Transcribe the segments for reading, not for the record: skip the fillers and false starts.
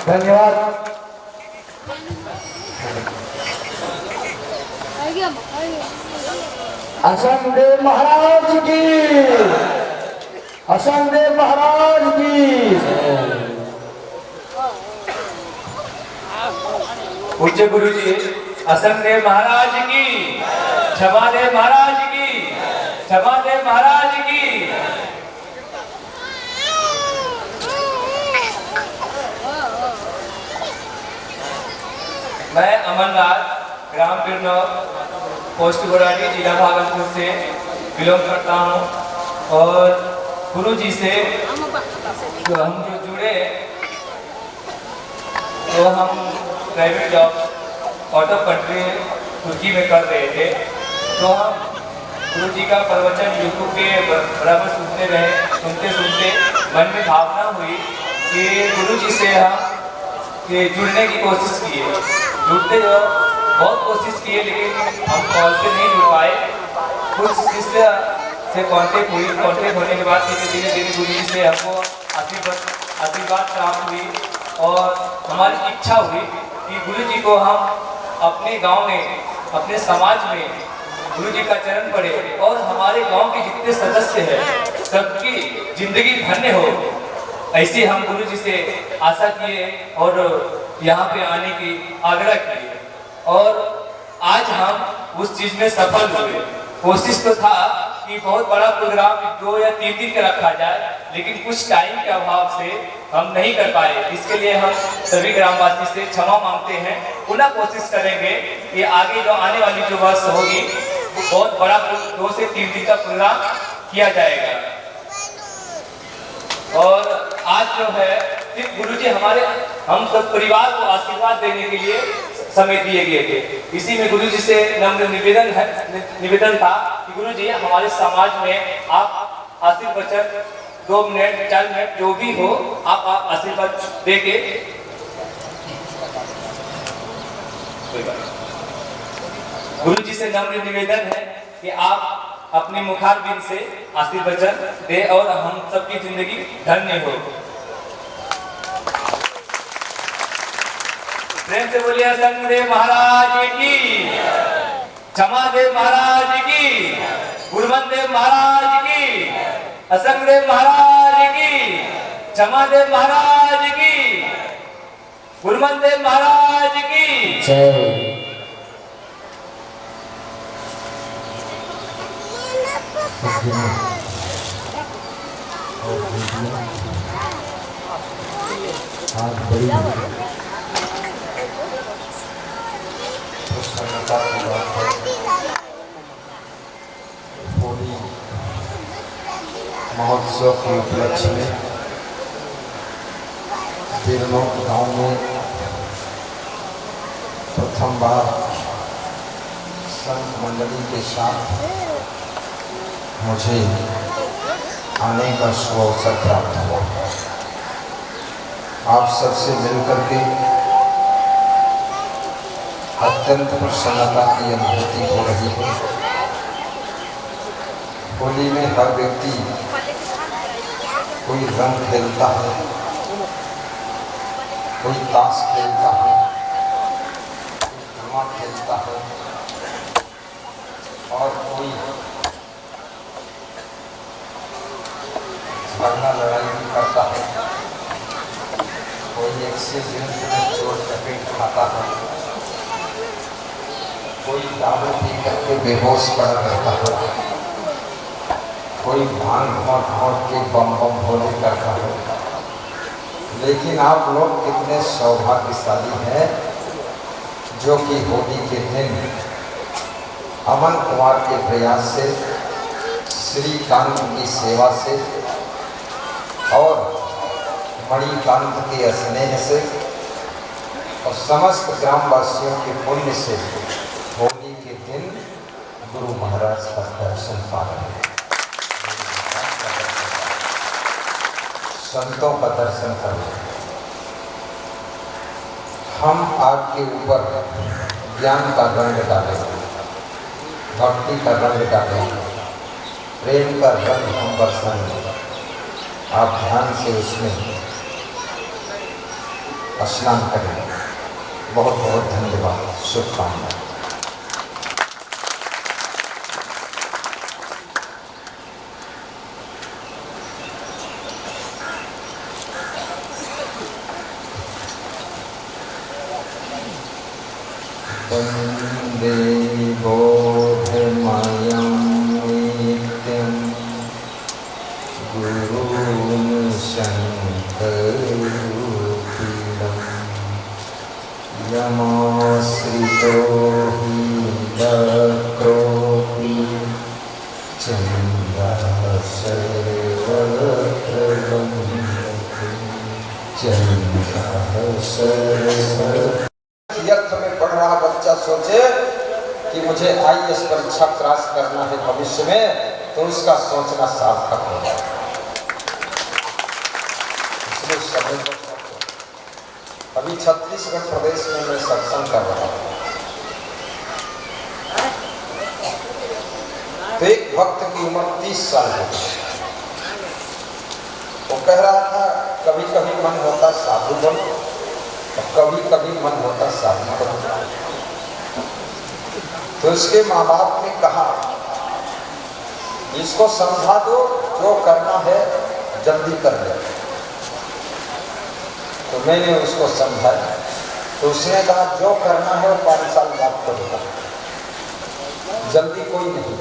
धन्यवाद। असंदेव महाराज की, असंदेव महाराज की। पूज्य गुरु जी असंदेव महाराज की, क्षमादेव महाराज की, क्षमादेव महाराज की। मैं अमनलाल ग्राम बिरनौर पोस्ट गोराडी जिला भागलपुर से बिलोंग करता हूँ और गुरु जी से हम जो जुड़े तो हम private job out of country तुर्की में कर रहे थे। तो हम गुरु जी का प्रवचन यूट्यूब पे बराबर सुनते रहे। सुनते सुनते मन में भावना हुई कि गुरु जी से हम जुड़ने की कोशिश किए। जुड़ते जो बहुत कोशिश किए लेकिन हम कॉल पे नहीं जुड़ पाए। कुछ शिष्य से कांटेक्ट हुई। कांटेक्ट होने के बाद धीरे धीरे गुरु जी से हमको आशीर्वाद प्राप्त हुई और हमारी इच्छा हुई कि गुरु जी को हम अपने गांव में, अपने समाज में गुरु जी का चरण पड़े और हमारे गांव के जितने सदस्य हैं सबकी जिंदगी धन्य हो। ऐसे हम गुरु जी से आशा किए और यहाँ पे आने की आग्रह किए और आज हम उस चीज में सफल हुए। कोशिश तो था कि बहुत बड़ा प्रोग्राम 2 या 3 दिन का रखा जाए लेकिन कुछ टाइम के अभाव से हम नहीं कर पाए। इसके लिए हम सभी ग्रामवासी से क्षमा मांगते हैं। पुनः कोशिश करेंगे कि आगे जो आने वाली जो वर्ष होगी वो बहुत बड़ा 2 से 3 दिन का प्रोग्राम किया जाएगा। और आज जो है सिर्फ गुरुजी हमारे हम सब परिवार को आशीर्वाद देने के लिए समय दिए गए थे। इसी में गुरुजी से नम्र निवेदन था कि गुरुजी हमारे समाज में आप आशीर्वचन 2 मिनट 4 मिनट जो भी हो आप आशीर्वाद देके। गुरुजी से नम्र निवेदन है कि आप अपने मुखारबिंद से आशीर्वचन दे और हम सबकी जिंदगी धन्य हो। प्रेम से बोलिए असंदेव महाराज की, क्षमादेव महाराज की, गुरुमनदेव महाराज की, असंदेव महाराज की, क्षमादेव महाराज की, गुरुमनदेव महाराज की जय। आज बड़ी प्रसन्नता की बात है। होली महोत्सव के उपलक्ष्य में बिरनौर गांव में प्रथम बार संत मंडली के साथ मुझे आने का सुअवसर प्राप्त हुआ। आप सबसे मिलकर के अत्यंत प्रसन्नता की अनुभूति हो रही है। होली में हर व्यक्ति कोई रंग खेलता है, कोई ताश खेलता है, कोई धमा खेलता है और कोई झगड़ा लड़ाई भी करता है, कोई एक्सीडेंट में चोट चपेट खाता है, कोई दारू पी करके बेहोश पड़ा रहता है, कोई भांग घोट के बम बम भोले करता है। लेकिन आप लोग कितने सौभाग्यशाली हैं जो कि होली के दिन अमन कुमार के प्रयास से, श्रीकांत की सेवा से और मणिकांत के स्नेह से और समस्त ग्रामवासियों के पुण्य से होली के दिन गुरु महाराज का दर्शन पा रहे हैं, संतों का दर्शन कर रहे हैं। हम आपके ऊपर ज्ञान का रंग डालेंगे, भक्ति का रंग डालेंगे, प्रेम का रंग हम बरसाएंगे। आप ध्यान से उसमें स्नान करें। बहुत बहुत धन्यवाद, शुभकामनाएं। वन्दे बोधमयं नित्यं गुरून् शङ्कररूपिणं यमाश्रितो हि वक्रोऽपि चन्द्रः सर्वत्र वन्दते चन्द्रः सर्वत्र। तीर्थ में पढ़ रहा बच्चा सोचे कि मुझे IAS परीक्षा क्रॉस करना है भविष्य में, तो उसका सोचना सार्थक हो जाए। इसलिए समय को सोचो। अभी छत्तीसगढ़ प्रदेश में मैं सत्संग कर रहा हूँ, तो एक भक्त की उम्र 30 साल हो गई। वो कह रहा था कभी कभी मन होता साधु बनो, कभी कभी मन होता साधु बनो। तो उसके माँ बाप ने कहा इसको समझा दो, जो करना है जल्दी कर ले। तो मैंने उसको समझाया, तो उसने कहा जो करना है वो 5 साल बाद करूँगा, जल्दी कोई नहीं।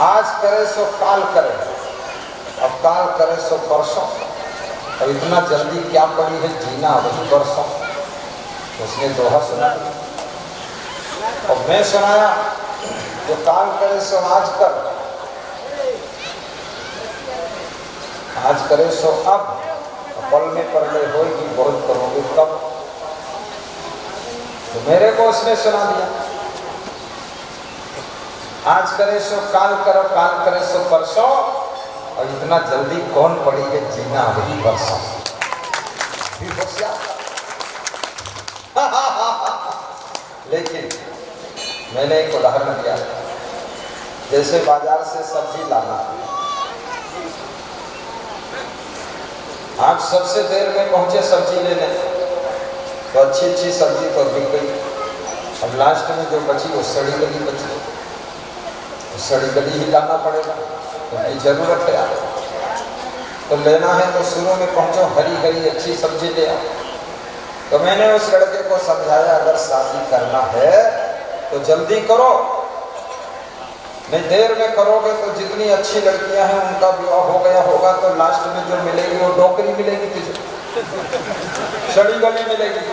आज करे सो काल करे, अब काल करे सो परसों, और इतना जल्दी क्या पड़ी है जीना वही परसों। उसने दोहा सुना और मैं सुनाया, जो काल करे सो आज कर, आज करे सो अब, पल में परले होगी बहुत करोगे तब। तो मेरे को उसने सुना दिया, आज करे सो काल करो, काल करे सो परसों, और इतना जल्दी कौन पड़ी है जीना वही परसों। लेकिन मैंने एक उदाहरण दिया, जैसे बाजार से सब्जी लाना, आप सबसे देर में पहुंचे सब्जी लेने, तो अच्छी अच्छी सब्जी तो बिक गई, अब लास्ट में जो बची वो सड़ी गली बची, तो सड़ी गली ही लाना पड़ेगा, क्योंकि तो जरूरत है आप तो लेना है। तो शुरू में पहुंचो, हरी हरी अच्छी सब्जी ले आओ। तो मैंने उस लड़के को समझाया, अगर शादी करना है तो जल्दी करो, नहीं देर में करोगे तो जितनी अच्छी लड़कियां हैं उनका विवाह हो गया होगा, तो लास्ट में जो मिलेगी वो डोकरी मिलेगी तुझे, सड़ी गली मिलेगी,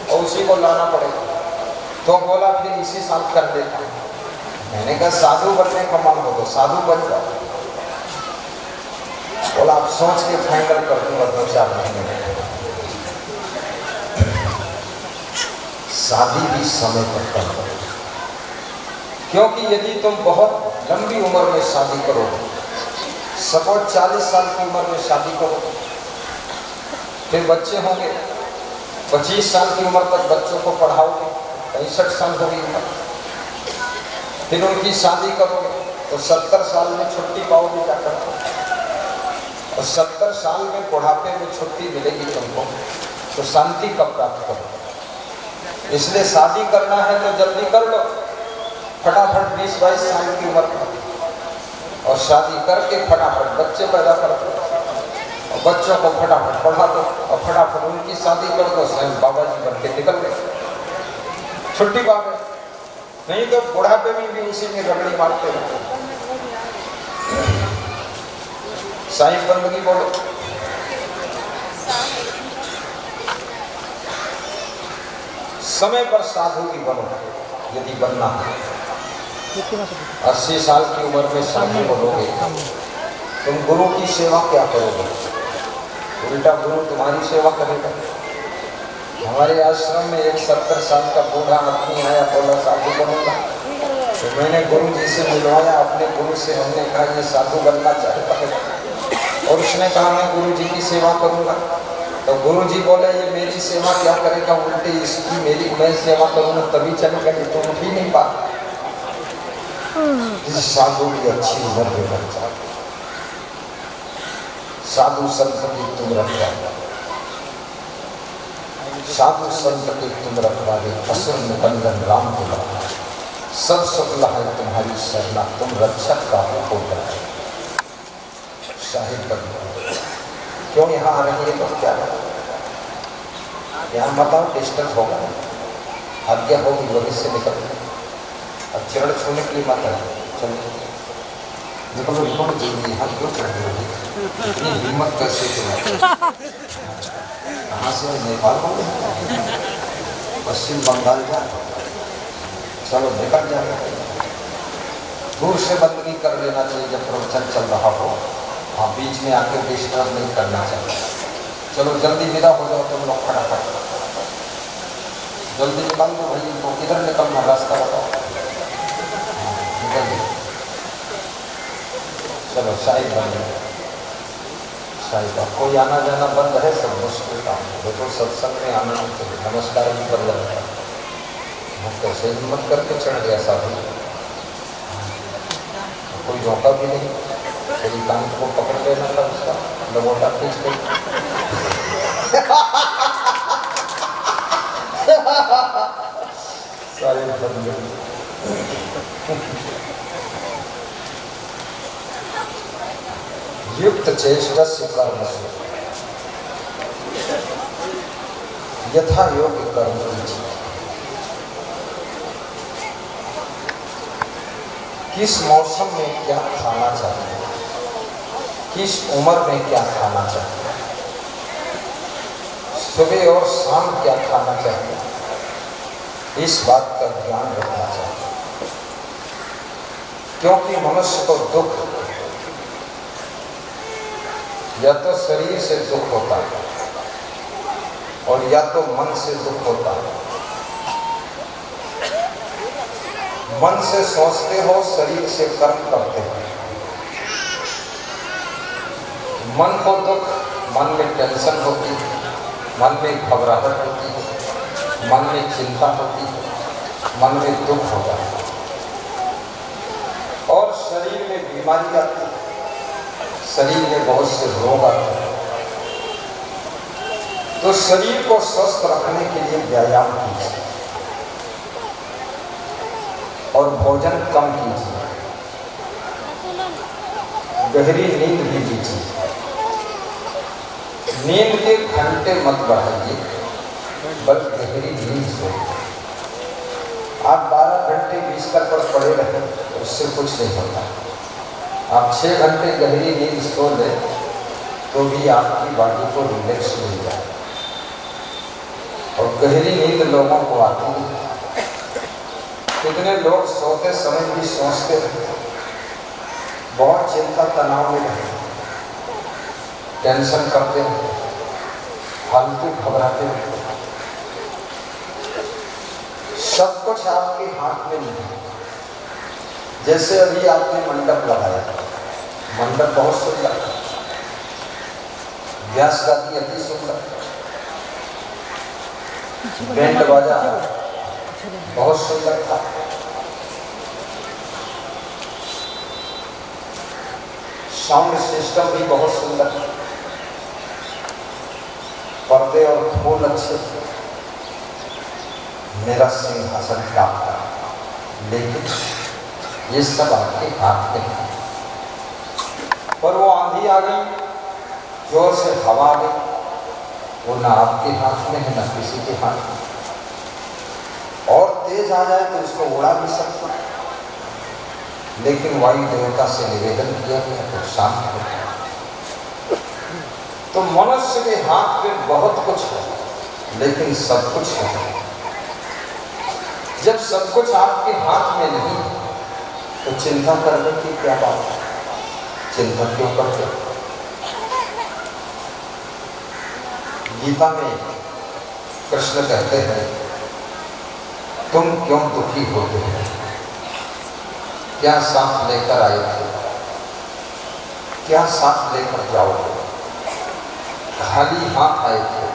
और उसी को लाना पड़ेगा। तो बोला फिर इसी साल कर देता। मैंने कहा साधु बनने का मन हो तो साधु बन जाओ। बोला आप सोच के फाइनल कर दूंगा 2-4 महीने में। शादी भी समय पर कर दो, क्योंकि यदि तुम बहुत लंबी उम्र में शादी करोगे, सपोज 40 साल की उम्र में शादी करोगे, फिर बच्चे होंगे, 25 साल की उम्र तक बच्चों को पढ़ाओगे, 65 साल होगी उम्र, फिर उनकी शादी करोगे तो 70 साल में छुट्टी पाओगे जाकर, और 70 साल में बुढ़ापे में छुट्टी मिलेगी तुमको, तो शांति कब प्राप्त करोगे। इसलिए शादी करना है तो जल्दी कर लो, फटाफट 20-22 साल की उम्र में, और शादी करके फटाफट बच्चे पैदा कर दो, और बच्चों को फटाफट पढ़ा दो, और फटाफट उनकी शादी कर दो, स्वयं बाबा जी बन के निकल गए, छुट्टी पा गए। नहीं तो बुढ़ापे में भी उसी में रगड़ी मारते रहो। साईं बंदगी बोलो। समय पर साधु भी बनो यदि बनना है। 80 साल की उम्र में साधु बनोगे, तुम गुरु की सेवा क्या करोगे, उल्टा गुरु तुम्हारी सेवा करेगा। हमारे आश्रम में एक 70 साल का बूढ़ा आदमी आया, बोला साधु बनूंगा, तो मैंने गुरु जी से मिलवाया, अपने गुरु से हमने कहा ये साधु बनना चाहता है, और उसने कहा मैं गुरु जी की सेवा करूंगा। तो गुरु जी बोले ये मेरी सेवा क्या करेगा, उल्टी इसकी मेरी मैं सेवा करूंगा तभी चलेगा, ये तो उठ ही नहीं पाता। इस साधु की अच्छी उम्र में बच्चा साधु संत की तुम रखवाले, साधु संत की तुम रखवाले, असुर निकंदन राम दुलारे, सब शुक्ला है तुम्हारी शरणा, तुम रक्षक का हो जाए। शाहिद बन क्यों यहाँ आ रही है तो क्या है? यहाँ बताओ डिस्टर्ब होगा, आज्ञा होगी वही से निकल, अब चरण छूने के लिए मत है। चलो निकलो निकलो जल्दी, यहाँ क्यों चढ़ रहे हो? इतनी हिम्मत कैसे तुम्हें? कहाँ से? नेपाल बोले, पश्चिम बंगाल जा, चलो निकल जाए। दूर से बंदगी कर लेना चाहिए जब प्रवचन चल रहा हो, हाँ बीच में आके डिस्टर्ब नहीं करना चाहिए। चलो जल्दी विदा हो जाओ तुम लोग, फटाफट जल्दी निकाल दो भाई, तो किधर निकलना रास्ता बताओ, निकल दो। चलो शाही बन गए, शाही का कोई आना जाना बंद है, सब मुश्किल काम है। देखो सत्संग में आना नहीं चाहिए, नमस्कार भी कर लेता है, कैसे हिम्मत करके चढ़ गया साधु, कोई रोका भी नहीं, कोई काम को पकड़ लेना था उसका, लबोटा खींच के सारे बन गए। युक्त चेष्टस्य कर्मसु यथा योग्य कर्म कीजिए। किस मौसम में क्या खाना चाहिए, किस उम्र में क्या खाना चाहिए, सुबह और शाम क्या खाना चाहिए, इस बात का ध्यान रखना चाहिए। क्योंकि मनुष्य को दुख या तो शरीर से दुख होता है और या तो मन से दुख होता है। मन से सोचते हो, शरीर से कर्म करते हो। मन को दुख, मन में टेंशन होती है, मन में घबराहट होती है, मन में चिंता होती है, मन में दुख होता है और शरीर में बीमारी आती है, शरीर में बहुत से रोग आते हैं। तो शरीर को स्वस्थ रखने के लिए व्यायाम कीजिए और भोजन कम कीजिए, गहरी नींद भी लीजिए। नींद के घंटे मत बढ़ाइए, बल्कि गहरी नींद सोइए। आप 12 घंटे बिस्तर पर पड़े रहें तो उससे कुछ नहीं होता। आप 6 घंटे गहरी नींद सो लें तो भी आपकी बॉडी को रिलैक्स मिल जाए। और गहरी नींद लोगों को आती है। कितने लोग सोते समय भी सोचते रहते हैं, बहुत चिंता तनाव में रहते हैं, टेंशन करते हैं, फालतू घबराते हैं। सब कुछ आपके हाथ में नहीं है। जैसे अभी आपने मंडप लगाया, मंडप बहुत सुंदर, व्यास गाती अति सुंदर, बैंड बाजा बहुत सुंदर था, साउंड सिस्टम भी बहुत सुंदर, पर्दे और फूल अच्छे थे, मेरा सिंहासन प्राप्त था। लेकिन ये सब आपके हाथ में है। पर वो आंधी आ गई, जोर से हवा आ गई, वो ना आपके हाथ में है ना किसी के हाथ में। और तेज आ जाए तो इसको उड़ा भी सकता, लेकिन वायु देवता से निवेदन किया गया तो शांत हो गया। तो मनुष्य के हाथ में बहुत कुछ है, लेकिन सब कुछ है। जब सब कुछ आपके हाथ में नहीं तो चिंता करने की क्या बात है? चिंता क्यों करते? गीता में कृष्ण कहते हैं, तुम क्यों दुखी होते हो? क्या साथ लेकर आए थे? क्या साथ लेकर जाओगे? खाली हाथ आए थे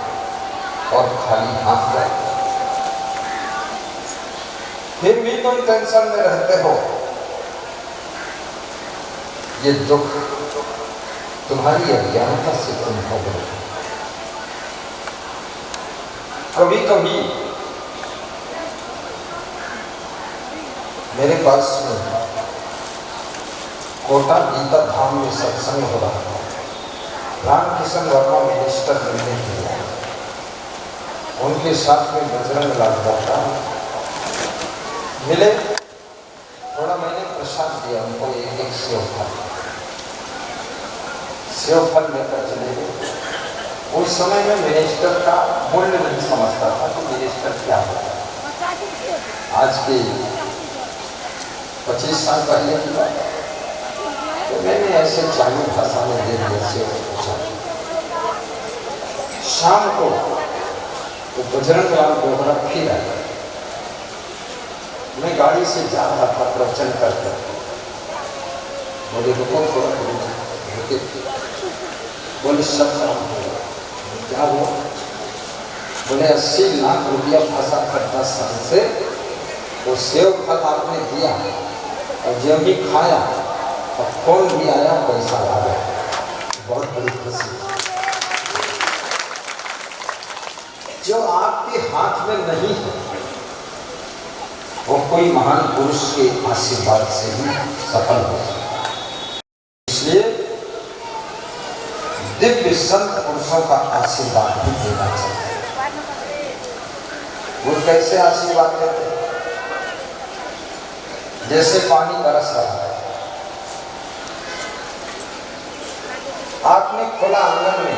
और खाली हाथ गए। फिर भी तुम टेंशन में रहते हो। ये दुख तुम्हारी अज्ञानता से तुम हो गए। कभी कभी मेरे पास में कोटा गीता धाम में सत्संग हो रहा था। रामकिशन वर्मा मिनिस्टर मिलने के लिए, उनके साथ में बजरंग लाल दाता मिले। थोड़ा मैंने प्रसाद दिया उनको, एक सेव फल लेकर चले गए। उस समय में मिनिस्टर का मूल्य नहीं समझता था कि मिनिस्टर क्या होता है। आज के 25 साल पहले की बात है। तो मैंने ऐसे चालू भाषा में दे दिया सेव पूछा। शाम को तो बजरंग लाल बोहरा फिर आया। मैं गाड़ी से जा रहा था प्रवचन करके, बोले रुको थोड़ा रुके, बोले सब क्या हुआ? बोले 80 लाख रुपया फंसा था 10 साल से, वो सेव फल आपने दिया और जब भी खाया और फोन भी आया, पैसा आ गया। बहुत बड़ी खुशी। जो आपके हाथ में नहीं है वो कोई महान पुरुष के आशीर्वाद से ही सफल हो सकता है। इसलिए दिव्य संत पुरुषों का आशीर्वाद भी देना चाहिए। वो कैसे आशीर्वाद देते हैं? जैसे पानी बरस रहा है, आपने खुला आंगन में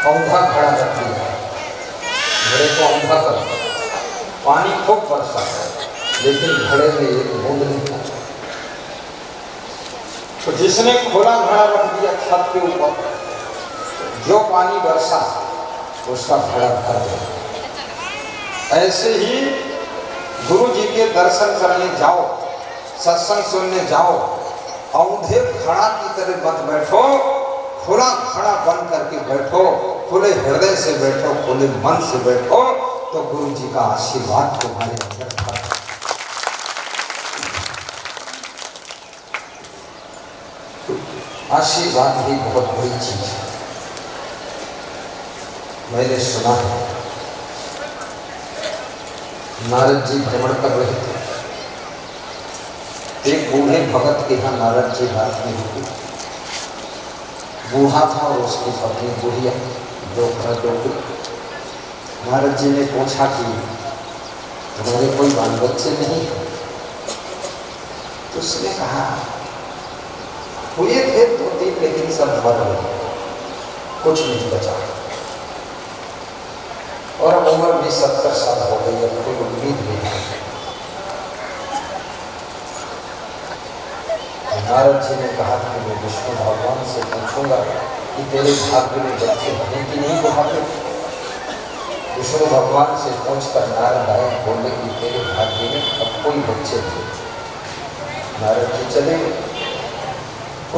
पौधा खड़ा कर दिया, घड़े को अंधा कर, पानी खूब बरसा लेकिन घड़े में एक बूंद नहीं था। तो जिसने खुला घड़ा रख दिया छत के ऊपर, जो पानी बरसा उसका घड़ा भर गया। ऐसे ही गुरु जी के दर्शन करने जाओ, सत्संग सुनने जाओ, औंधे घड़ा की तरह मत बैठो, खुला घड़ा बन करके बैठो, खुले हृदय से बैठो, खुले मन से बैठो, तो गुरु जी का आशीर्वाद तुम्हारे अंदर था। आशीर्वाद भी बहुत बड़ी चीज है। मैंने सुना है नारद जी भ्रमण कर रहे थे, एक बूढ़े भगत के यहाँ नारद जी रात में रुके। बूढ़ा था और उसकी पत्नी बुढ़िया, डोकरी। नारद जी ने पूछा कि तुम्हारे कोई बाल बच्चे नहीं? तो उसने कहा हुए थे 2-3 लेकिन सब मर गए, कुछ नहीं बचा। और अब उम्र भी 70 साल हो गई, अब कोई उम्मीद नहीं है। नारद जी ने कहा कि मैं विष्णु भगवान से पूछूंगा कि तेरे भाग्य में बच्चे बने कि नहीं बुढ़ापे। विष्णु भगवान से पूछकर नारद आए, बोले कि तेरे भाग्य में अब कोई बच्चे नहीं। नारद जी चले।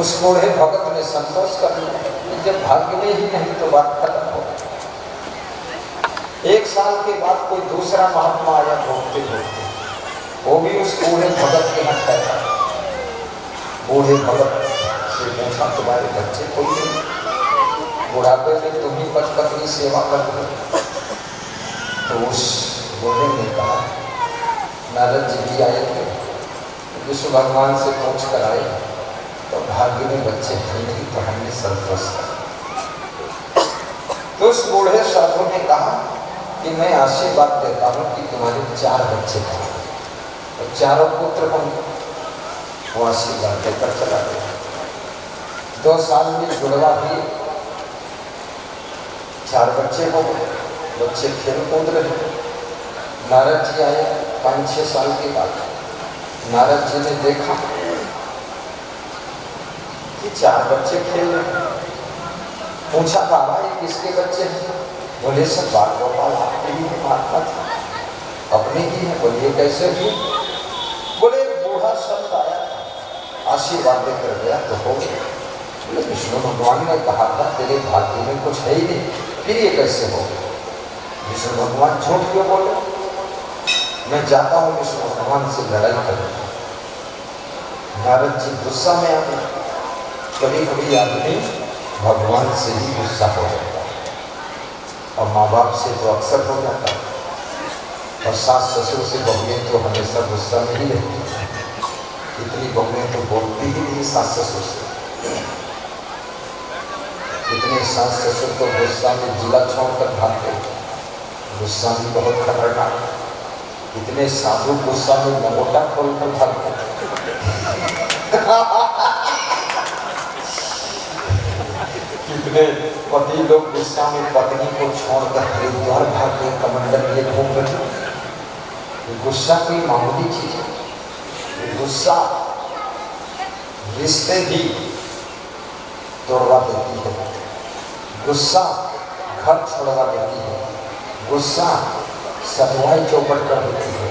उस बूढ़े भगत ने संतोष कर लिया कि जब भाग्य में ही नहीं तो बात खत्म हो। 1 साल के बाद कोई दूसरा महात्मा आया ढूंढते ढूंढते, वो भी उस बूढ़े भगत के यहाँ ठहरा। बूढ़े भगत से पूछा तुम्हारे बच्चे कोई नहीं? बुढ़ापे में तुम ही पति सेवा कर रहे। तो उस बूढ़े ने कहा नारद जी भी आए थे, विष्णु भगवान से पूछ कर आए, तो भाग्य में बच्चे नहीं तो हमने संतोष कर। तो उस बूढ़े साधु ने कहा कि मैं आशीर्वाद देता हूँ कि तुम्हारे 4 बच्चे थे, तो चारों पुत्र होंगे। वो आशीर्वाद देकर चला गया। 2 साल में जुड़वा भी 4 बच्चे हो गए। बच्चे खेल कूद रहे। नारद जी आए 5-6 साल के बाद। नारद जी ने देखा कि 4 बच्चे खेल रहे। पूछा बाबा ये किसके बच्चे हैं? बोले सब बाल गोपाल आपके ही महात्मा था, अपने ही है। बोलिए कैसे भी? बोले बूढ़ा संत आया, आशीर्वाद देकर गया तो हो गया। बोले विष्णु भगवान ने कहा था तेरे भाग्य में कुछ है ही नहीं, फिर ये कैसे हो गया? विष्णु भगवान झूठ क्यों बोले? मैं जाता हूँ विष्णु भगवान से लड़ाई करने। नारद जी गुस्सा में आ गए, कभी कभी आदमी भगवान से ही गुस्सा हो जाता है, और माँ बाप से तो अक्सर हो जाता है, और सास ससुर से बहुएं तो हमेशा गुस्सा में ही रहती है। इतनी बहुएं तो बोलती ही नहीं सास ससुर से, इतने सास ससुर तो गुस्सा में जिला छोड़कर भागते, गुस्सा भी बहुत खतरनाक। इतने साधु गुस्सा में लंगोटा खोलकर भागते। कितने पति लोग गुस्सा में पत्नी को छोड़कर हरिद्वार भागते, कमंडल लिए घूम रहे। गुस्सा कोई मामूली चीज है, गुस्सा रिश्ते भी तोड़वा देती है, गुस्सा घर छोड़वा देती है, गुस्सा सतवाई चौपट कर देती है,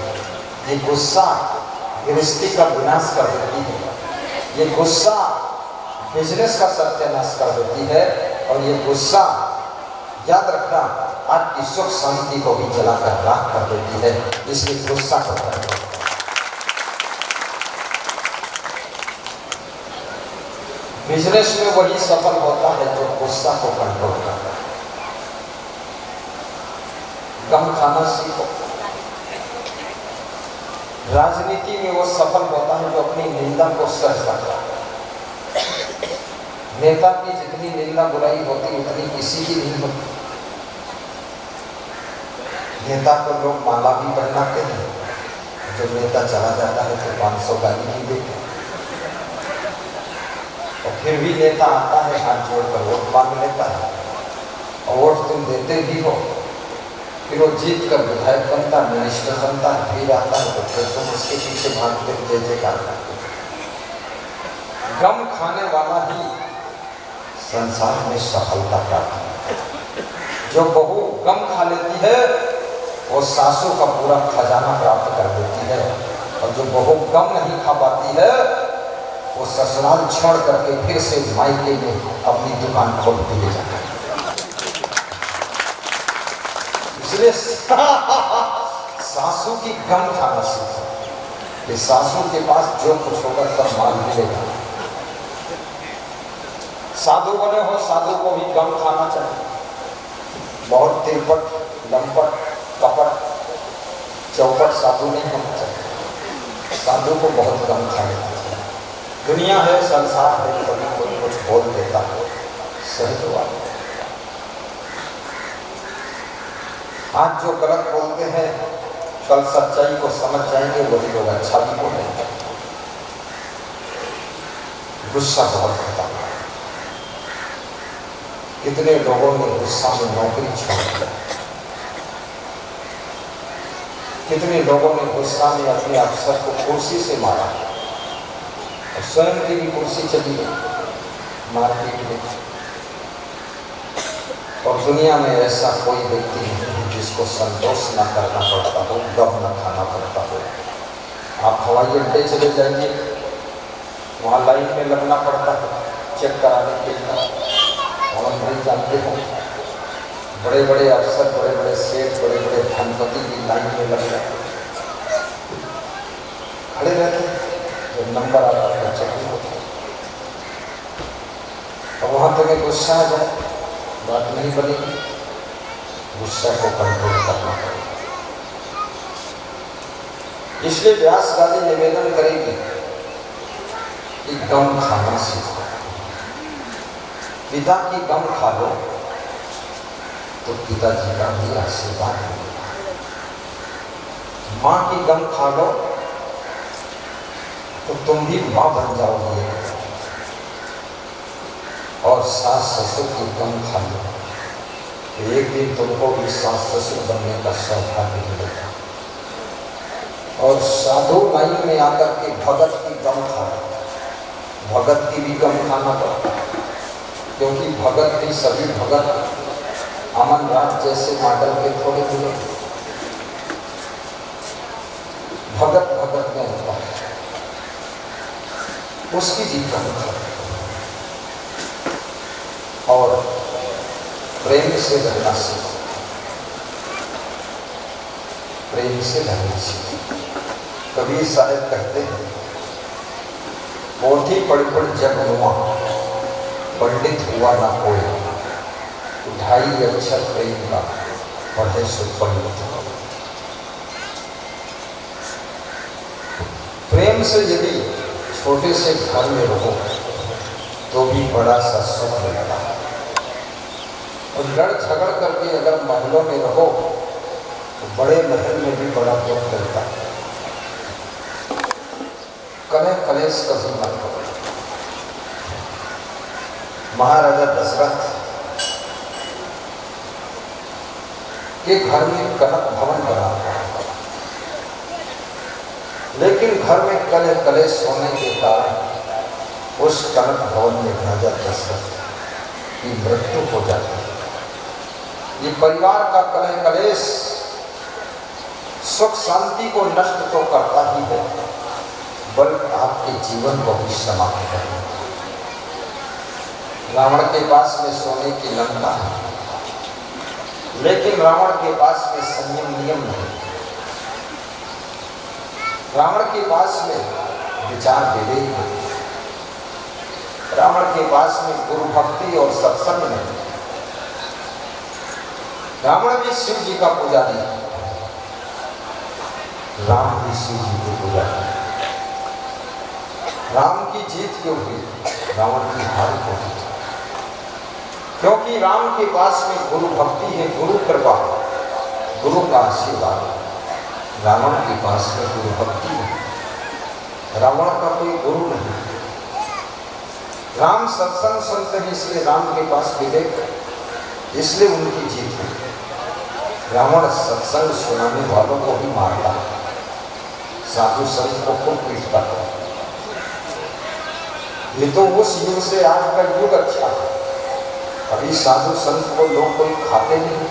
ये गुस्सा गृहस्थी का विनाश कर देती है, ये गुस्सा बिजनेस का सत्यानाश कर देती है, और ये गुस्सा याद रखना आपकी सुख शांति को भी जलाकर राख कर देती है। इसलिए गुस्सा को करो। बिजनेस में वही सफल होता है जो गुस्सा को कंट्रोल करता है। गम खाना सीखो। राजनीति में वो सफल होता है जो अपनी निंदा को सह सकता है। नेता की जितनी निंदा बुराई होती उतनी किसी की नहीं होती। नेता को लोग माला भी पहनाते हैं, जब नेता चला जाता है तो 500 गाली भी देते हैं, और फिर भी नेता आता है हाथ जोड़कर वोट मांग लेता है, और वोट तुम देते भी हो, फिर वो जीत कर विधायक बनता, मिनिस्टर बनता है, फिर आता है तो फिर तुम उसके पीछे भागते जय जयकार करते। गम खाने वाला ही संसार में सफलता प्राप्त है। जो बहू गम खा लेती है वो सासू का पूरा खजाना प्राप्त कर देती है, और जो बहू गम नहीं खा पाती है वो ससुराल छोड़ करके फिर से मायके में अपनी दुकान खोलती ले जाती है। इसलिए सासू की गम खाना सीखो कि सासू के पास जो कुछ होगा सब माल मिलेगा। साधु बने हो, साधु को भी गम खाना चाहिए। बहुत तिरपट, लंपट, कपट, चौपट साधु नहीं होना चाहिए। साधु को बहुत गम खाना चाहिए। दुनिया है, संसार है, कभी कोई कुछ बोल देता है, सही तो बात। आज जो गलत बोलते हैं कल सच्चाई को समझ जाएंगे, वही लोग अच्छा भी बोलेंगे। गुस्सा बहुत खतरनाक। कितने लोगों ने गुस्सा में नौकरी छोड़ दिया, कितने लोगों ने गुस्सा में अपने अफसर को कुर्सी से मारा, और स्वयं की भी कुर्सी चली गई मारपीट में। और दुनिया में ऐसा कोई व्यक्ति नहीं जिसको संतोष न करना पड़ता हो, गम न खाना पड़ता हो। आप हवाई अड्डे चले जाइए, वहाँ लाइन में लगना पड़ता है चेक कराने के लिए। और नहीं जानते हो, बड़े बड़े अफसर, बड़े बड़े सेठ, बड़े बड़े धनपति की लाइन में लग जाते खड़े रहते, जब नंबर आता है चेकिंग होता है। और वहाँ तुम्हें गुस्सा आ जाए, बात नहीं बनेगी। गुस्सा को कंट्रोल करना पड़ेगा। इसलिए व्यास गादी निवेदन करेगी कि गम खाना सीखो। पिता की गम खा लो तो पिताजी का भी आशीर्वाद मिलेगा। माँ की गम खा लो तो तुम भी माँ बन जाओगे, और सास ससुर की गम खा लो तो एक दिन तुमको भी सास ससुर बनने का सौभाग्य मिलेगा। और साधु लाइन में आकर के भगत की गम खा लो। भगत की भी गम खाना पड़ता है, क्योंकि भगत भी सभी भगत अमन राज जैसे मॉडल के थोड़े मिले। भगत भगत में होता है, उसकी भी गम खा लो। और प्रेम से रहना सीखो, प्रेम से रहना सीखो। कबीर साहब कहते हैं, पोथी पढ़ पढ़ जग हुआ, पंडित हुआ ना कोई, ढाई अक्षर प्रेम का पढ़े सो पंडित। प्रेम से यदि छोटे से घर में रहो तो भी बड़ा सा सुख मिलता है, और लड़ झगड़ करके अगर महलों में रहो तो बड़े महल में भी बड़ा दुख मिलता है। कलेह कलेश कभी मत करो। महाराजा दशरथ के घर में कनक भवन बना था, लेकिन घर में कलेह कलेश होने के कारण उस कनक भवन में राजा दशरथ की मृत्यु हो जाती है। ये परिवार का कलेह कलेश सुख शांति को नष्ट तो करता ही है, बल्कि आपके जीवन को भी समाप्त करता है। रावण के पास में सोने की लंका है, लेकिन रावण के पास में संयम नियम नहीं। रावण के पास में विचार विवेक नहीं। रावण के पास में गुरु भक्ति और सत्संग नहीं। रावण भी शिव जी का पुजारी है, राम भी शिव जी के पुजारी है। राम की जीत क्यों हुई, रावण की हार क्यों हुई? क्योंकि राम के पास में गुरु भक्ति है, गुरु कृपा, गुरु का आशीर्वाद। रावण के पास में गुरु भक्ति है, रावण का कोई गुरु नहीं। राम सत्संग सुनते हैं, इसलिए राम के पास विवेक है, इसलिए उनकी जीत है। रावण सत्संग सुनाने वालों को भी मारता है, साधु संत को खूब पीटता है। ये तो उस युग से आज का युग अच्छा है। अभी साधु संत को लोग कोई खाते नहीं,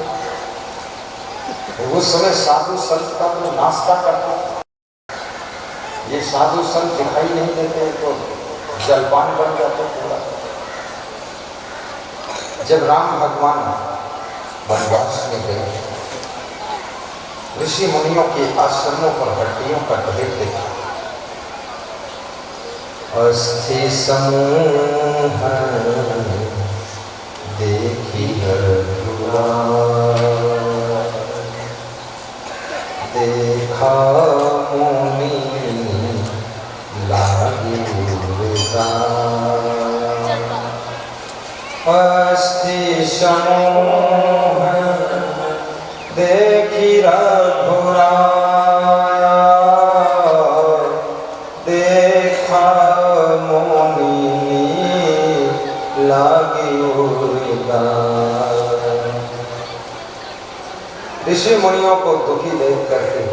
उस समय साधु संत का तो नाश्ता करता। ये साधु संत दिखाई नहीं देते तो जलपान बन जाते पूरा। जब राम भगवान वनवास में गए, ऋषि मुनियों के आश्रमों पर हड्डियों का ढेर देखा। अस्थि समूह देखी रघुरा, देखा मुनि लागी उर्गा। अस्थि समूह देखी रघुरा, देखा मुनि लागी उर्गा। ऋषि मुनियों को दुखी देख करके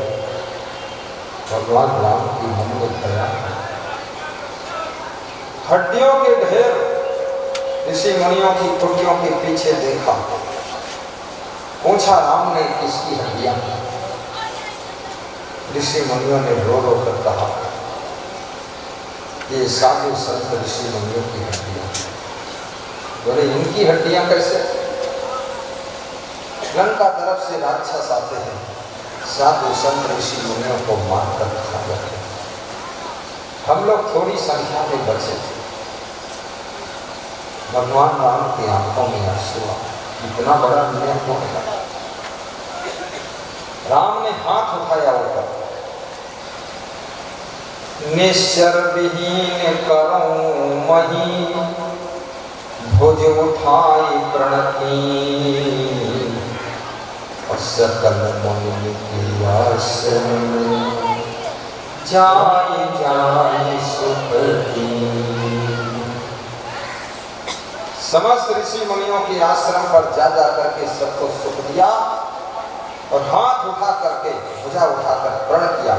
भगवान राम की मन में दया, हड्डियों के ढेर ऋषि मुनियों की कुटियों के पीछे देखा। पूछा राम ने, किसकी हड्डियां? ऋषि मुनियों ने रो रो कर कहा, ये साधु संत ऋषि मुनियों की हड्डियां। बोले, इनकी हड्डियां कैसे? लंका तरफ से राक्षस आते हैं, साधु संत ऋषि मुनियों को मारकर खा जाते हैं। हम लोग थोड़ी संख्या में बचे थे। भगवान राम की आंखों में आंसू आ, इतना बड़ा अन्याय क्यों था? राम ने हाथ उठाया ऊपर, निश्चर विहीन करऊं मही, भुज उठाई प्रणति, और सकल मुनि की आसन जाय जाय सुखी। समस्त ऋषि मुनियों के आश्रम पर जा जा करके सबको सुख दिया, और हाथ उठा करके, भुजा उठाकर प्रण किया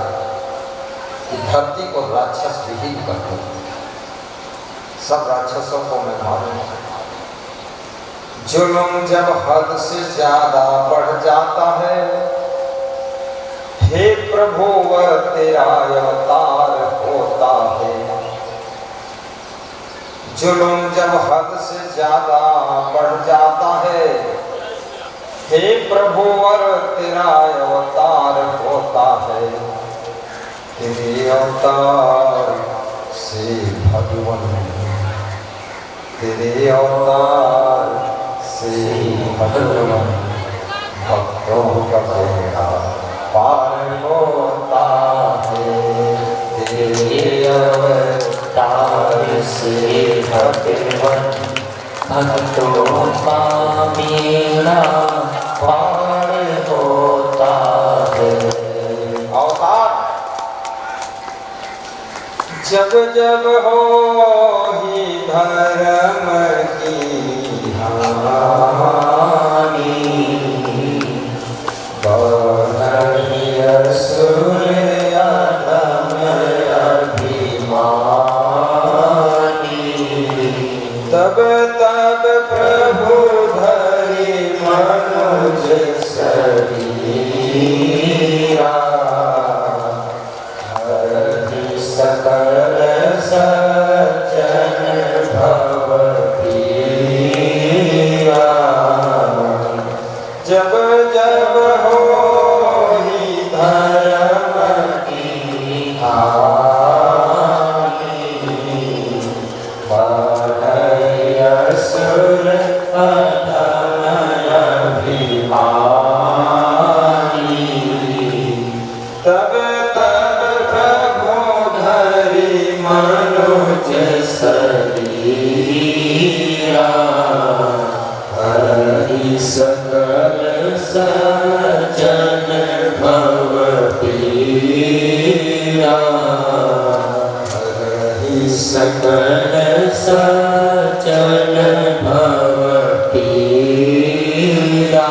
कि धरती को राक्षस विहीन कर दो, सब राक्षसों को मैं मारूंगा। जुल्म जब हद से ज्यादा बढ़ जाता है, हे प्रभु वह तेरा अवतार होता है। जुल्म जब हद से ज्यादा बढ़ जाता है, हे प्रभु वर तेरा अवतार होता है। तेरे अवतार से भगवान तेरे अवतार से भगवान भक्तों का बेड़ा पार होता है। तेरे अवतार से भगवान भक्तों का बेड़ा पार होता है। अवतार जब जब हो ही धर्म की हानि बढ़ी असुर अधम अभिमानी। तब तब प्रभु धरि मनुज शरीरा हरि सकल सज्जन भव पीरा। जब जब हो ही धर्म की हानि बढ़ई असुर अधम अभिमानी। तब तब प्रभु धरि मनुज शरीरा हरि सकल सज्जन भव पीरा। हरि सकल सज्जन भव पीरा।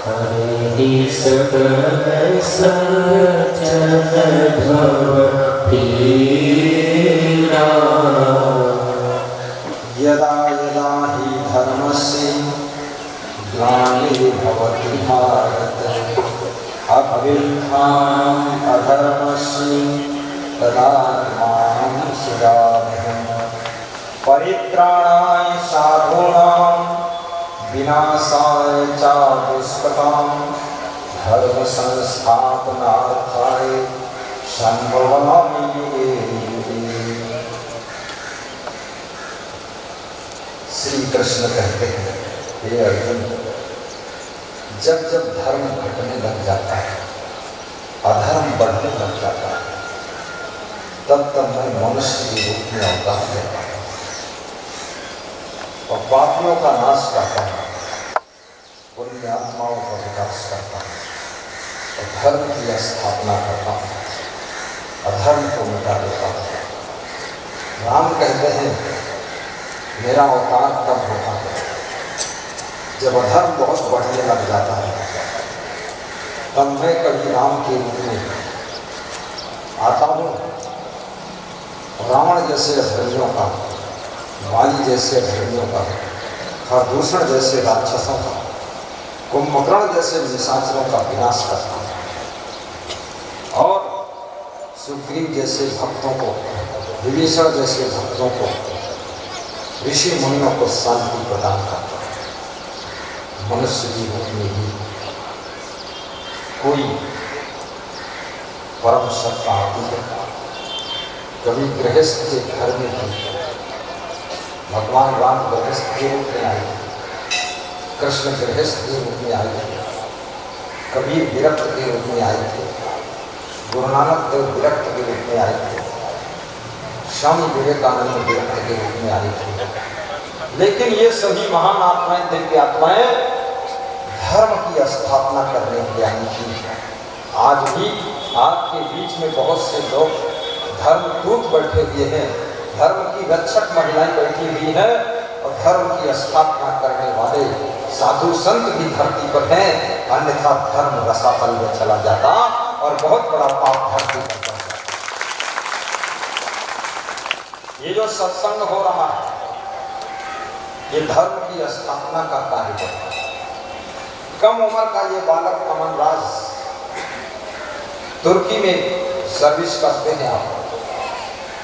हरि सकल सज्जन भव पीरा। यदा यदा हि धर्मस्य ग्लानिर्भवति भारत अभ्युत्थानम् अधर्मस्य तदात्मानं सृजाम्यहम्। परित्राणाय साधूनां विनाशाय च दुष्कृतां धर्म संस्थापनार्थाय संभवामि युगे युगे। श्री कृष्ण कहते हैं, हे अर्जुन, जब जब धर्म घटने लग जाता है, अधर्म बढ़ने लग जाता है, तब तब मैं मनुष्य के रूप में अवतार लेता हूं और पापियों का नाश करता हूं, पुण्य आत्माओं का विकास करता हूं और धर्म की स्थापना करता हूं, अधर्म को मिटा देता हूं। राम कहते हैं, मेरा अवतार तब होता है जब अधर्म बहुत बढ़ने लग जाता है, तब मैं कभी राम के रूप में आता हूँ। रावण जैसे अधर्मियों का, वाली जैसे अधर्मियों का, खरदूषण जैसे राक्षसों का, कुंभकर्ण जैसे निशाचरों का विनाश करता हूँ और सुग्रीव जैसे भक्तों को, विभीषण जैसे भक्तों को, ऋषि मुनियों को शांति प्रदान करता है। मनुष्य जीवन में ही कोई परम सत्ता आती है। कभी गृहस्थ के घर में भी भगवान राम गृहस्थ के रूप में आए, कृष्ण गृहस्थ के रूप में आए थे, कबीर विरक्त के रूप में आए थे, गुरु नानक देव विरक्त के रूप में आए थे, स्वामी विवेकानंद विरक्त के रूप में आए थे। लेकिन ये सभी महान आत्माएं, दिव्य आत्माएं धर्म की स्थापना करने के लिए आई थी। आज भी आपके बीच में बहुत से लोग धर्म दूत बैठे हुए हैं, धर्म की रक्षक महिलाएं बैठी हुई हैं और धर्म की स्थापना करने वाले साधु संत भी धरती पर हैं, अन्यथा धर्म रसातल में चला जाता और बहुत बड़ा पाप धरती पर पड़ जाता। ये जो सत्संग हो रहा है, ये धर्म की स्थापना का कार्य करता है। कम उम्र का ये बालक अमन राज तुर्की में सर्विस करते हैं आप,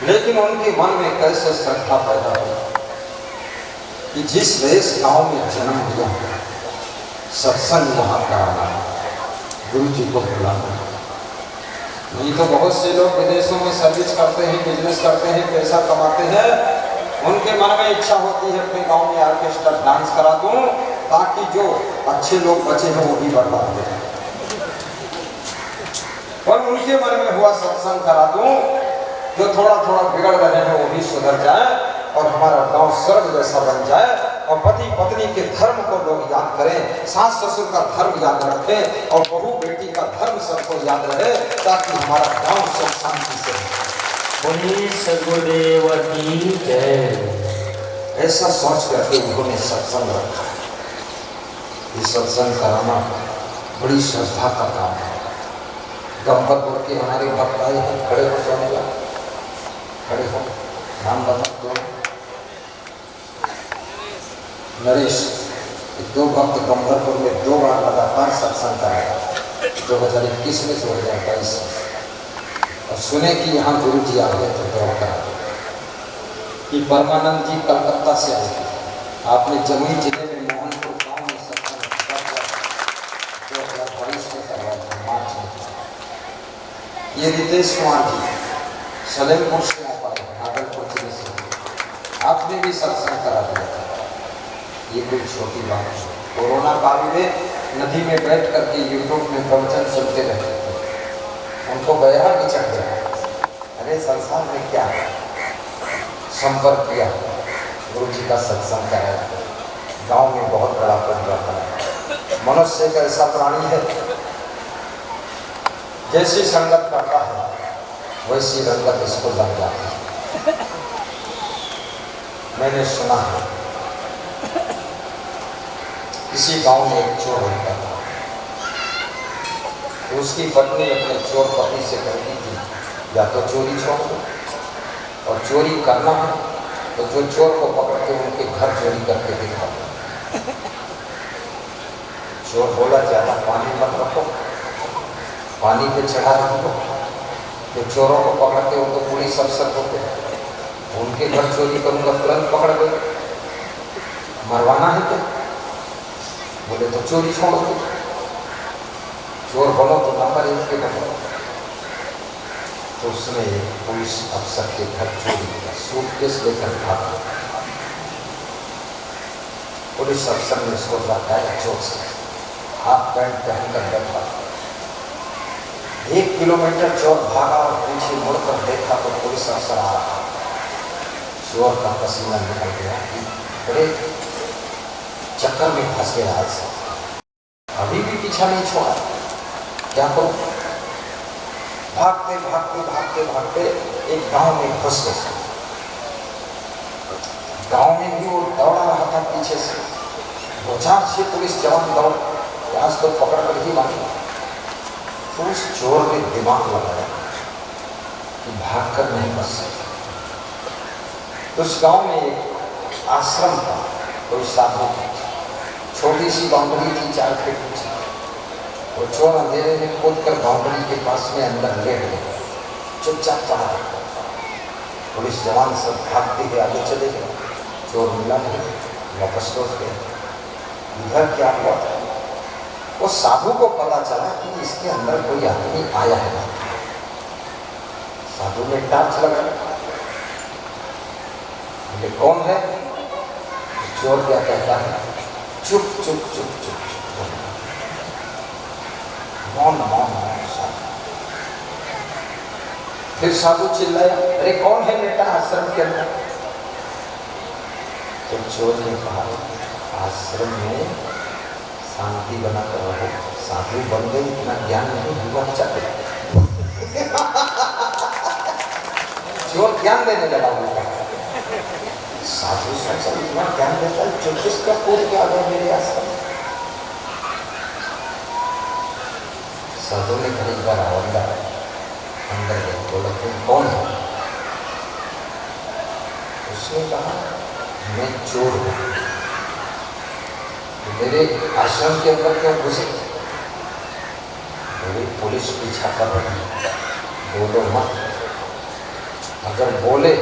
लेकिन उनके मन में कैसे श्रद्धा पैदा हुई कि जिस देश गांव में जन्म लिया, सत्संग वहां कराना, गुरु जी को बुलाना। नहीं तो बहुत से लोग विदेशों में सर्विस करते हैं, बिजनेस करते हैं, पैसा कमाते हैं, उनके मन में इच्छा होती है अपने गांव में ऑर्केस्ट्रा डांस करा दूं ताकि जो अच्छे लोग बचे हैं वो भी बर्बाद हो जाए, और उनके मन में हुआ सत्संग करा दूं जो थोड़ा थोड़ा बिगड़ रहे हैं वो भी सुधर जाए और हमारा गांव स्वर्ग जैसा बन जाए, और पति पत्नी के धर्म को लोग याद करें, सास ससुर का धर्म याद रखें और बहू बेटी का धर्म सबको याद रहे, ताकि हमारा गांव सब शांति से रहे। बोलिए सगुरुदेव की जय। ऐसा सोच करके उन्होंने सत्संग रखा है। ये सत्संग कराना बड़ी श्रद्धा का काम है। गंगापुर के हमारे भक्त आए हैं, खड़े हो जाएगा, खड़े हो, नाम बता दो। नरेश, दो भक्त गंगापुर में 2 बार लगातार सत्संग कराया 2021 में 2022 में, और सुने कि यहाँ गुरु जी आ गए तो दौड़ करा कि परमानंद जी कलकत्ता से आए थे। आपने जमुई जिले में मोहनपुर गांव में सत्संग 2022 में करवाया था, मार्च में। ये रितेश कुमार जी सलेमपुर से आ पाए, भागलपुर जिले से, आपने भी सत्संग करा दिया था। ये कोई छोटी बात है। कोरोना काल में नदी में बैठ करके यूट्यूब में प्रवचन सुनते रहते थे, उनको गया भी चढ़ गया, अरे संसार में क्या है, संपर्क किया, गुरु जी का सत्संग कराया, गांव में बहुत बड़ा परिवर्तन है। मनुष्य एक ऐसा प्राणी है, जैसी संगत करता है वैसी रंगत इसको लग जाती है। मैंने सुना है किसी गांव में एक चोर रहता था, तो उसकी पत्नी अपने चोर पति से कहती थी, या तो चोरी छोड़ दो, और चोरी करना है तो जो चोर को पकड़ के उनके घर चोरी करके दिखा दो। चोर बोला, ज्यादा पानी मत रखो, पानी पे चढ़ा रखो, तो चोरों को पकड़ के उनको पुलिस अफसर होते हैं, उनके घर चोरी करूँगा, तुरंत पकड़ गए, मरवाना है क्या? बोले तो चोरी छोड़ दो, चोर बनो तो नंबर 1 के बनो। तो उसने पुलिस अफसर के घर चोरी किया, सूटकेस लेकर भागा। पुलिस अफसर ने उसको बताया, चोर से हाफ पैंट पहनकर बैठा। 1 किलोमीटर चोर भागा और पीछे मुड़कर देखा तो पुलिस अफसर आ रहा। चोर का पसीना निकल गया, बड़े चक्कर में फंस गया, ऐसा अभी भी पीछा नहीं छोड़ा, क्या करूं? भागते भागते भागते भागते एक गांव में घुस गए। गांव में भी वो दौड़ा रहा था पीछे से, 2-4 पुलिस जवान दौड़, आज तो पकड़ कर ही मांगे। तो उस चोर ने दिमाग लगाया कि भाग कर नहीं बच सकता। तो उस गांव में एक आश्रम था, कोई साधु, छोटी सी बाउंड्री थी 4 फीट ऊंची। वो चोर अंधेरे में कूद कर बाउंड्री के पास में अंदर लेट गया, चुपचाप पड़ा। पुलिस जवान सब भागते हुए आगे चले गए, चोर मिला नहीं, वापस लौट गए। इधर क्या हुआ? वो साधु को पता चला कि इसके अंदर कोई आदमी आया है। साधु ने टार्च लगाया, बोले कौन है? चोर क्या कहता है, चुप चुप चुप चुप चुप, मौन मौन मौन। फिर साधु चिल्लाया, अरे कौन है बेटा आश्रम के अंदर? तो चोर ने कहा, आश्रम में शांति बनाकर रहो, साधु बन गए, इतना ज्ञान नहीं हुआ चाहते। चोर ज्ञान देने लगा, साधु सोचा इतना ज्ञान देता है, जो किसका कूद के आ गया मेरे आश्रम। साधु ने कहा, एक बार अंदर गए, बोला तुम कौन हो? उसने कहा, मैं चोर हूँ, मेरे आश्रम के अंदर क्यों घुसे? मेरी पुलिस पीछा कर रही है, बोलो मत, अगर बोले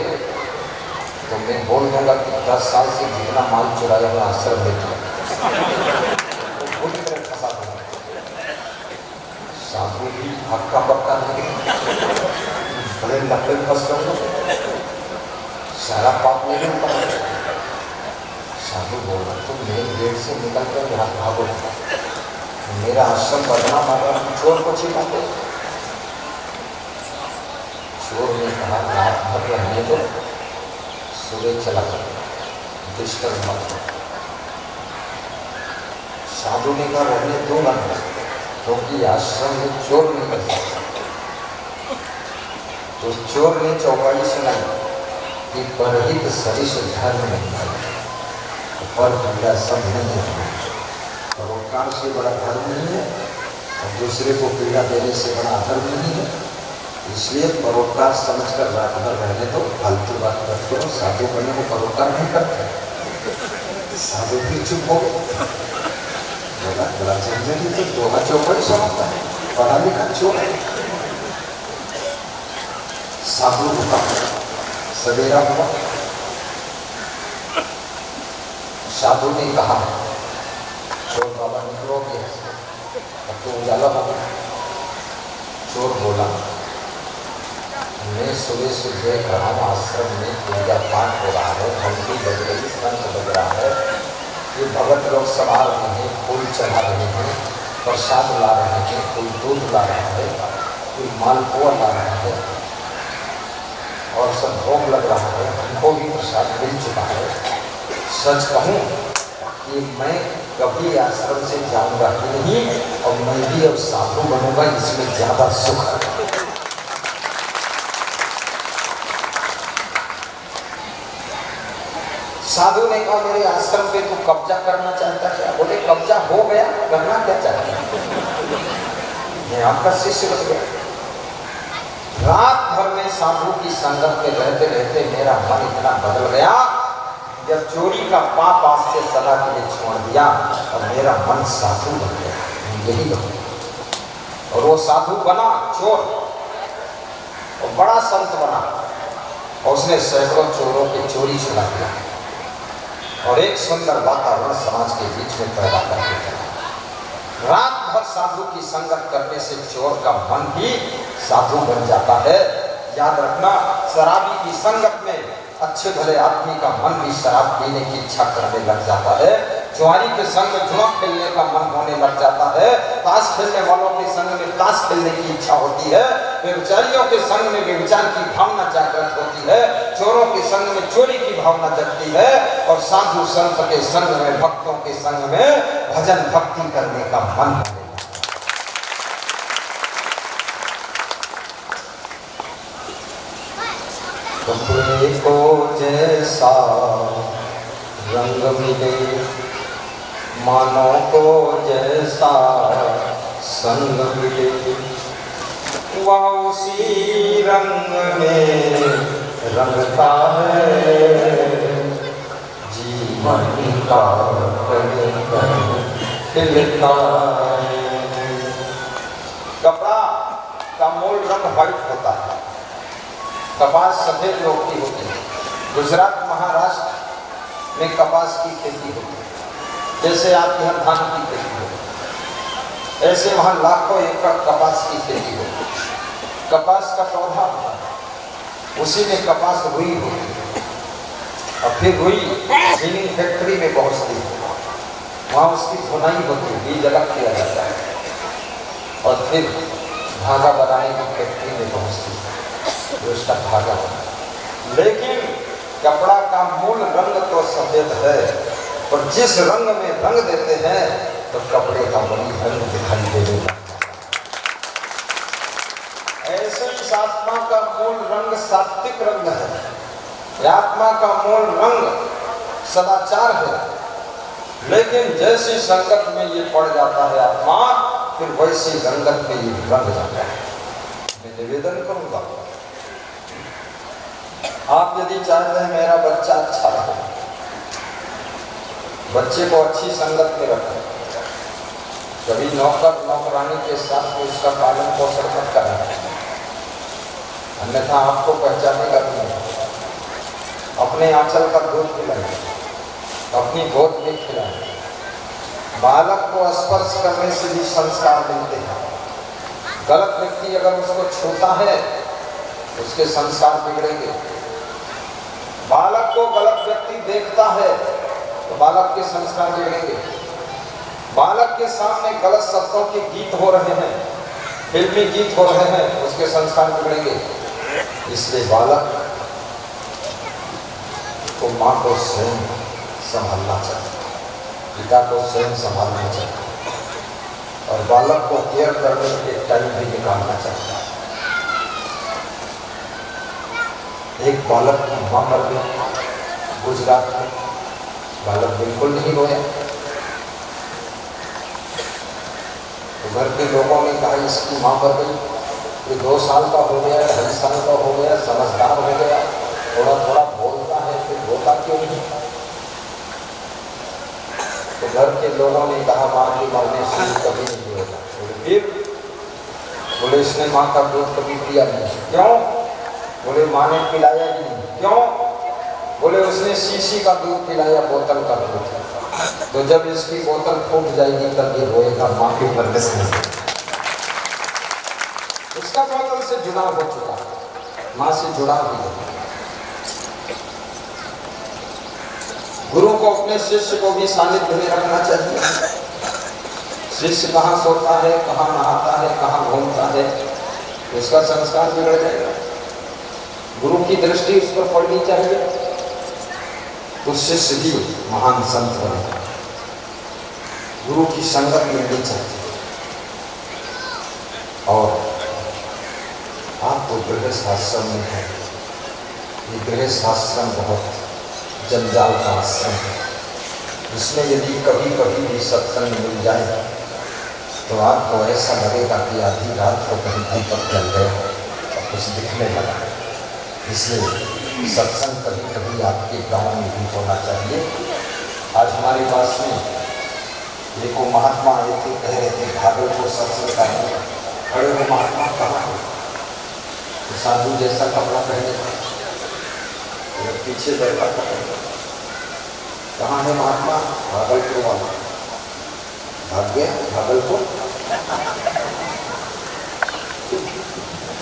तो मैं बोल दूंगा कि 10 साल से जितना माल चुराया मैं आश्रम में पूरी तरह फंसा दूंगा। साधु भी हक्का बक्का नहीं, बड़े लंबे फंस गए। सारा पाप मेरे ऊपर है। साधु बोला तुम मेन गेट से निकल कर यहाँ भागो, मेरा आश्रम बदनाम होगा, चोर को छिपाते। चोर ने कहा रात भर रहने दो, सुबह चला कर डिस्टर्ब मत करो। साधु ने कहा रहने दूंगा क्योंकि आश्रम में चोर नहीं कर सकता। तो चोर ने चौपाई सुनाई कि परहित सरिष धर्म नहीं है, पर बंदा सब नहीं है, परोपकार से बड़ा धर्म नहीं है और दूसरे को पीड़ा देने से बड़ा धर्म नहीं है। इसलिए परोपकार समझकर रात भर रहने दो, फालतू बात करते हो। साधु बने को परोपकार नहीं करते। साधु भी चुप हो गए, बोला बड़ा झंझट तो दोहा चौपाई समझता है, पढ़ा लिखा चोर है। साधु रुका, सवेरा हुआ, साधु ने कहा चोर बाबा निकलोगे, अब तो उजाला हो गया। चोर बोला मैं सुबह से देख रहा हूँ आश्रम में पूजा पाठ हो रहा है, घंटी बज रही, शंख बज रहा है, ये भगत लोग सवार रहे हैं, फूल चढ़ा रहे हैं, प्रसाद ला रहे हैं, कोई दूध ला रहा है, कोई मालपुआ ला रहा है और सब भोग लग रहा है, हमको भी प्रसाद मिल चुका है। सच कहूँ कि मैं कभी आश्रम से जाऊंगा ही नहीं और मैं भी अब साधु बनूंगा, इसमें ज्यादा सुख है। साधु ने कहा मेरे आश्रम पे तू कब्जा करना चाहता क्या? बोले कब्जा हो गया, करना क्या चाहता? मैं आपका शिष्य बन गया। रात भर में साधु की संगत में रहते रहते मेरा मन इतना बदल गया, जब चोरी का पाप आज से सदा के लिए छोड़ दिया और मेरा मन साधु बन गया, यही बन गया। और वो साधु बना चोर और बड़ा संत बना और उसने सैकड़ों चोरों की चोरी छुड़ा दिया और एक सुंदर वातावरण समाज के बीच में पैदा करके चला। रात भर साधु की संगत करने से चोर का मन भी साधु बन जाता है। याद रखना, शराबी की संगत में अच्छे भले आदमी का मन भी शराब पीने की इच्छा करने लग जाता है। जुआरी के संग में जुआ खेलने का मन होने लग जाता है। ताश खेलने वालों के संग में ताश खेलने की इच्छा होती है। व्यभिचारियों के संग में व्यभिचार की भावना जागृत होती है। चोरों के संग में चोरी की भावना जगती है और साधु संत के संग में, भक्तों के संग में भजन भक्ति करने का मन होने लगता है। कपड़े को जैसा रंग मिले, मानो को जैसा संग मिले, वह उसी रंग में रंगता है जीवन का खिलता है। कपड़ा का मूल रंग व्हाइट होता है, कपास सफेद लोग की होती है। गुजरात महाराष्ट्र में कपास की खेती होती है, जैसे आपके यहाँ धान की खेती होती है, ऐसे वहाँ लाखों एकड़ कपास की खेती होती है। कपास का पौधा होता है, उसी में कपास रुई होती है और फिर रुई स्पिनिंग फैक्ट्री में पहुँचती है, वहाँ उसकी धुनाई होती है, बीज अलग किया जाता है और फिर धागा बनाने की फैक्ट्री में पहुँचती है, जो उसका धागा होता है। लेकिन कपड़ा का मूल रंग तो सफेद है, और जिस रंग में रंग देते हैं तो कपड़े का वही रंग दिखाई देने लगता है। ऐसे इस आत्मा का मूल रंग सात्विक रंग है। आत्मा का मूल रंग सदाचार है, लेकिन जैसी संगत में ये पड़ जाता है आत्मा, फिर वैसी रंगत में ये रंग जाता है। मैं निवेदन करूंगा, आप यदि चाहते हैं मेरा बच्चा अच्छा रहे, बच्चे को अच्छी संगत में रखें। कभी नौकर नौकरानी के साथ उसका पालन पोषण मत करना, अन्यथा आपको पहचानेगा भी नहीं। अपने आंचल का दूध पिलाएं, अपनी गोद में खिलाएं। बालक को स्पर्श करने से भी संस्कार मिलते हैं। गलत व्यक्ति अगर उसको छूता है उसके संस्कार बिगड़ेंगे। बालक को गलत व्यक्ति देखता है तो बालक के संस्कार बिगड़ेंगे। बालक के सामने गलत शब्दों के गीत हो रहे हैं, फिल्मी गीत हो रहे हैं, उसके संस्कार बिगड़ेंगे। इसलिए बालक को माँ को स्वयं संभालना चाहिए, पिता को स्वयं संभालना चाहिए और बालक को केयर करने के टाइम भी निकालना चाहिए। एक बालक की माँ मर गई गुजरात में, बालक बिल्कुल नहीं रोया। तो घर के लोगों ने कहा इसकी माँ मर गई, ये 2 साल का हो गया, 2.5 साल का हो गया, समझदार हो गया, थोड़ा थोड़ा बोलता है, फिर रोता क्यों नहीं? तो घर के लोगों ने कहा माँ की मरने से कभी नहीं होगा। फिर बोले इसने माँ का दूध कभी पिया नहीं। क्यों? बोले माँ ने पिलाया ही नहीं। क्यों? बोले उसने शीशी का दूध पिलाया, बोतल का दूध। तो जब इसकी बोतल फूट जाएगी तब ये रोएगा, माँ की मरने से नहीं। उसका बोतल से जुड़ाव हो चुका, माँ से जुड़ाव भी है। गुरु को अपने शिष्य को भी सानिध्य में रखना चाहिए। शिष्य कहाँ सोता है, कहाँ नहाता है, कहाँ घूमता है, उसका संस्कार बिगड़ जाएगा। गुरु की दृष्टि उस पर पड़नी चाहिए तो शिष्य भी महान संत बनेगा। गुरु की संगत मिलनी चाहिए। और आप तो गृहस्थ आश्रम में है, ये गृहस्थ आश्रम बहुत जंजाल का आश्रम है। इसमें यदि कभी कभी भी सत्संग मिल जाए तो आपको ऐसा लगेगा कि आधी रात को कहीं दीपक जल गया और कुछ दिखने लगा। इसलिए सत्संग कभी कभी आपके गांव में भी होना चाहिए। आज हमारे पास में एक महात्मा आए थे, कह रहे थे भागलपुर सत्संग का है। खड़े वो महात्मा कहाँ है? तो साधु जैसा कपड़ा पहने, पीछे बैठा था। कहाँ है महात्मा? भागलपुर वाला। भाग गया भागलपुर।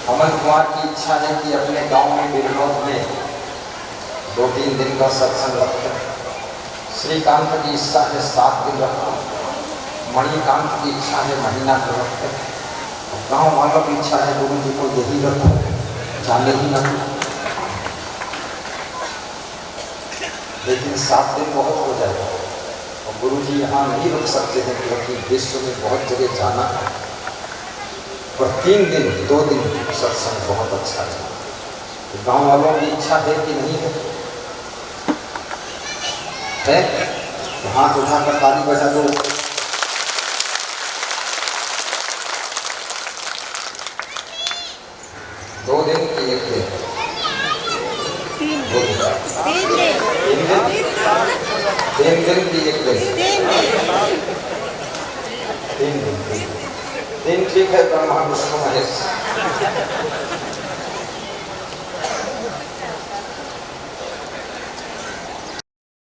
अमन कुमार की इच्छा है कि अपने गांव में बिरनौत में 2-3 दिन का सत्संग रखें। श्रीकांत की इच्छा है 7 दिन रखें। मणिकांत की इच्छा है महीना को रखें। गाँव वालों की इच्छा है गुरु जी को यही रखो, जाने ही न। लेकिन 7 दिन बहुत हो जाएगा और गुरु जी यहाँ नहीं रुक सकते हैं क्योंकि विश्व में बहुत जगह जाना है। पर 3 दिन 2 दिन सत्संग बहुत अच्छा है। तो गाँव वालों की इच्छा है कि नहीं है? तो हाथ उठाकर ताली बजा दो। दो दिन की एक दिन, 3 दिन की एक दिन, 3 दिन ठीक है। ब्रह्मा विष्णु महेश।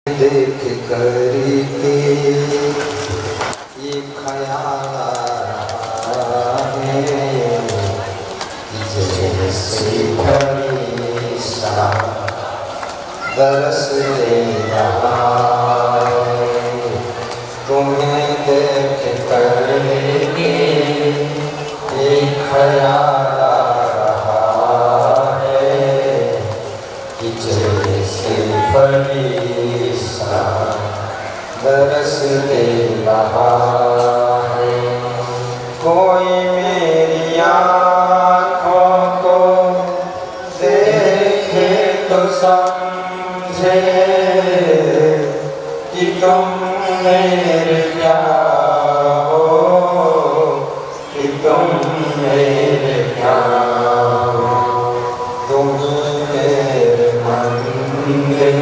देख करके ये ख्याल है जैसे फरिश्ता दरस ले रहा है, तुम्हें देख करके एक ख्याल आ रहा है कि जैसे फरिश्ता दरस ले रहा है। कोई मेरी आँखों को देखे तो समझे कि तुम मेरे प्यार हो, कि तुम मेरे प्यार हो। तुम मेरे मंदिर,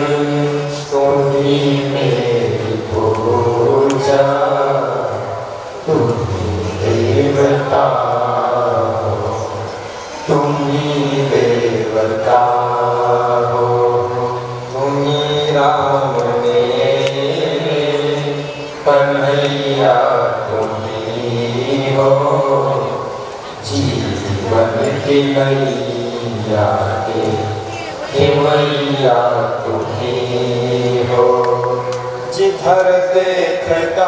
तुम ही मेरी पूजा, तुम देवता हो, तुम ही देवता हो। तुम ही राम मेरे कन्हैया, तुम ही हो जीवन की नैया के केवैया तुम्ही हो। जिधर देखता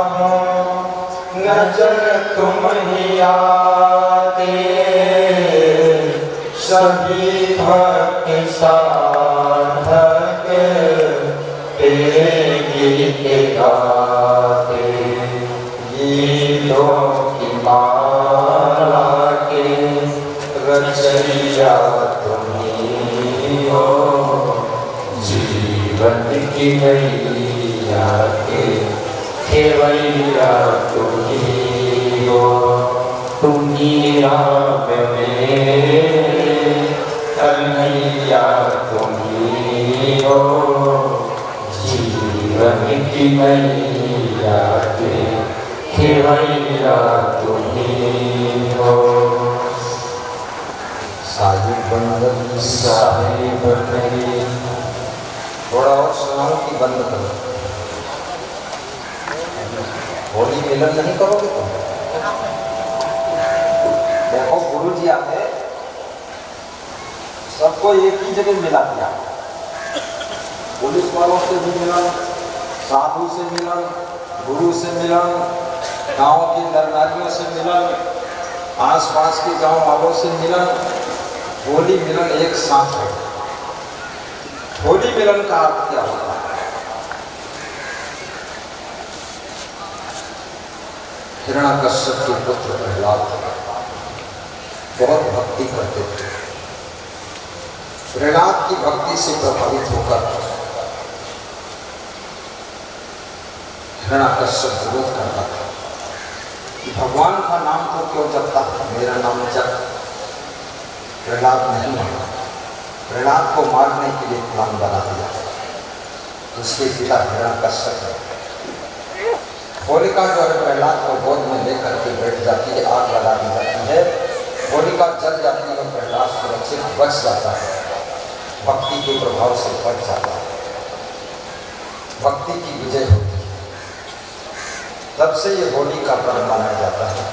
हूँ नजर तुम ही आते, सभी भक्ति साधक तेरे गीत गाते। गीतों की माला के रचैया तुम्ही हो। जीवन की नैया के खेवैया तुम्ही हो। तुम्ही राम मेरे कन्हैया तुम्ही हो। जीवन की नैया के खेवैया तुम्ही हो। साहिब बंदन साहिब मेरी। थोड़ा और सुनाओ कि बंद करो। होली मिलन नहीं करोगे तुम? देखो गुरु जी आते सबको एक ही जगह मिला दिया। पुलिस वालों से भी मिलन, साधु से मिलन, गुरु से मिलन, गांव की नरनारियों से मिलन, आसपास के गांव वालों से मिलन। होली मिलन एक साथ है। होली मिलन का अर्थ क्या होता है? हिरण्यकश्यप के पुत्र प्रहलाद बहुत भक्ति करते थे। प्रहलाद की भक्ति से प्रभावित होकर हिरण्यकश्यप विरोध करता था कि भगवान का नाम तो क्यों जपता है, मेरा नाम जप। प्रहलाद नहीं माना। प्रहलाद को मारने के लिए प्लान बना दिया। उसके पिता हिरण्यकश्यप है। होलिका जो है प्रहलाद को गोद में लेकर के बैठ जाती है, आग लगा दी जाती है। होलिका जल जाती है, प्रहलाद सुरक्षित बच जाता है, भक्ति के प्रभाव से बच जाता है, भक्ति की विजय होती है। तब से ये होली का पर्व माना जाता है।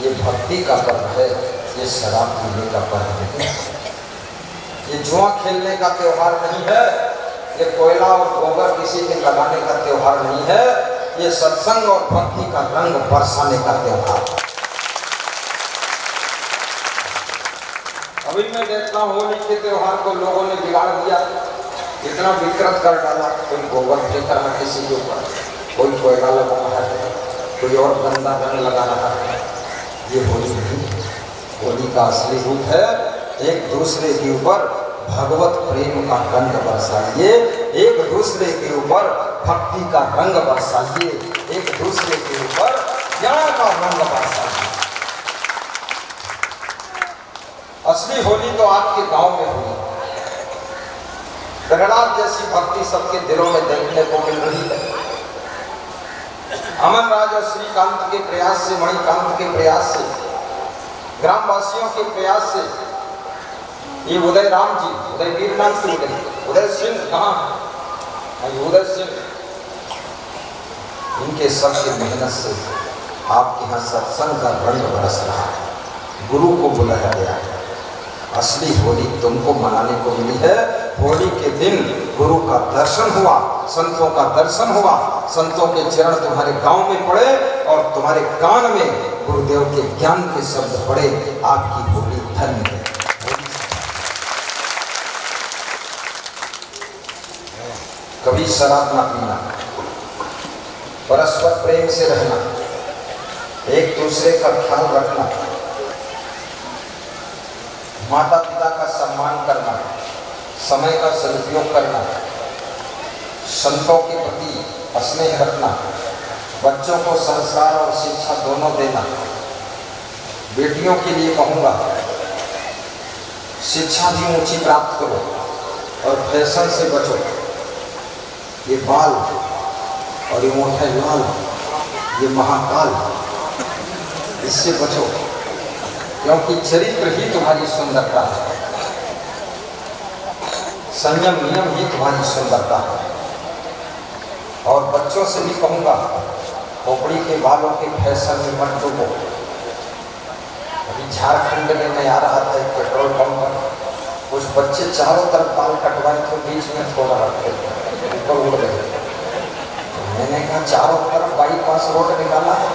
ये भक्ति का पर्व है, ये शराब पीने का पर्व नहीं है, ये जुआ खेलने का त्योहार नहीं है, ये कोयला और गोबर किसी के लगाने का त्योहार नहीं है, ये सत्संग और भक्ति का रंग बरसाने का त्योहार। अभी मैं देखता हूँ होली के त्योहार को लोगों ने बिगाड़ दिया, इतना विकृत कर डाला। कोई गोबर फेंक रहा है किसी के ऊपर, कोई कोयला लगा रहा है, कोई और गंदा रंग लगा रहा है। ये होली नहीं, होली का असली रूप है एक दूसरे के ऊपर भगवत प्रेम का रंग बरसाइए, एक दूसरे के ऊपर भक्ति का रंग बरसाइए, एक दूसरे के ऊपर ज्ञान का रंग बरसाइए। असली होली तो आपके गांव में हुई। प्रहलाद जैसी भक्ति सबके दिलों में देखने को मिल रही है। अमन राज और श्रीकांत के प्रयास से, मणिकांत के प्रयास से, ग्रामवासियों के प्रयास से ये उदय राम जी, उदय वीर नाम से उदय सिंह कहाँ है? उदय सिंह, इनके सबकी मेहनत से आपके यहाँ सत्संग का रंग बरस रहा है। गुरु को बुलाया गया है। असली होली तुमको मनाने को मिली है। होली के दिन गुरु का दर्शन हुआ, संतों का दर्शन हुआ, संतों के चरण तुम्हारे गांव में पड़े और तुम्हारे कान में गुरुदेव के ज्ञान के शब्द पड़े। आपकी होली धन्य है। कभी शराब ना पीना, परस्पर प्रेम से रहना, एक दूसरे का ख्याल रखना, माता पिता का सम्मान करना, समय का सदुपयोग करना, संतों के प्रति स्नेह रखना, बच्चों को संस्कार और शिक्षा दोनों देना। बेटियों के लिए कहूँगा शिक्षा भी ऊंची प्राप्त करो और फैशन से बचो। ये बाल और ये मोटा लाल, ये महाकाल, इससे बचो, क्योंकि चरित्र ही तुम्हारी सुंदरता है, संयम नियम ही तुम्हारी सुंदरता है। और बच्चों से भी कहूँगा खोपड़ी के बालों के फैशन में मत डूबो। अभी झारखंड में मैं आ रहा था एक पेट्रोल पंप पर, कुछ बच्चे चारों तरफ बाल कटवाए तो बीच में थोड़ा रखते थे, ऊपर उड़ गए। तो मैंने कहा चारों तरफ बाईपास रोड निकाला है,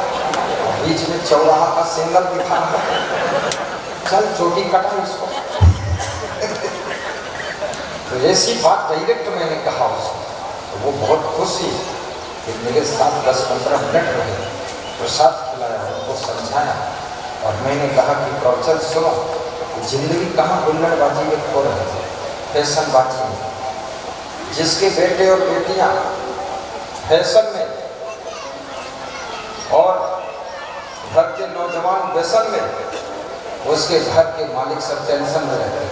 बीच में चौराहा का सिग्नल दिखा है, चल चोटी कटा इसको। तो ऐसी बात डायरेक्ट मैंने कहा उसको, तो वो बहुत खुशी कि मेरे साथ 10-15 मिनट रहे, प्रसाद खिलाया, उनको समझाया। और मैंने कहा कि प्रवचन सुनो, जिंदगी कहाँ हुल्लड़बाजी में खो रहे थे, फैशनबाजी में। जिसके बेटे और बेटियां फैशन में और घर के नौजवान व्यसन में, उसके घर के मालिक सब टेंशन में रहते हैं।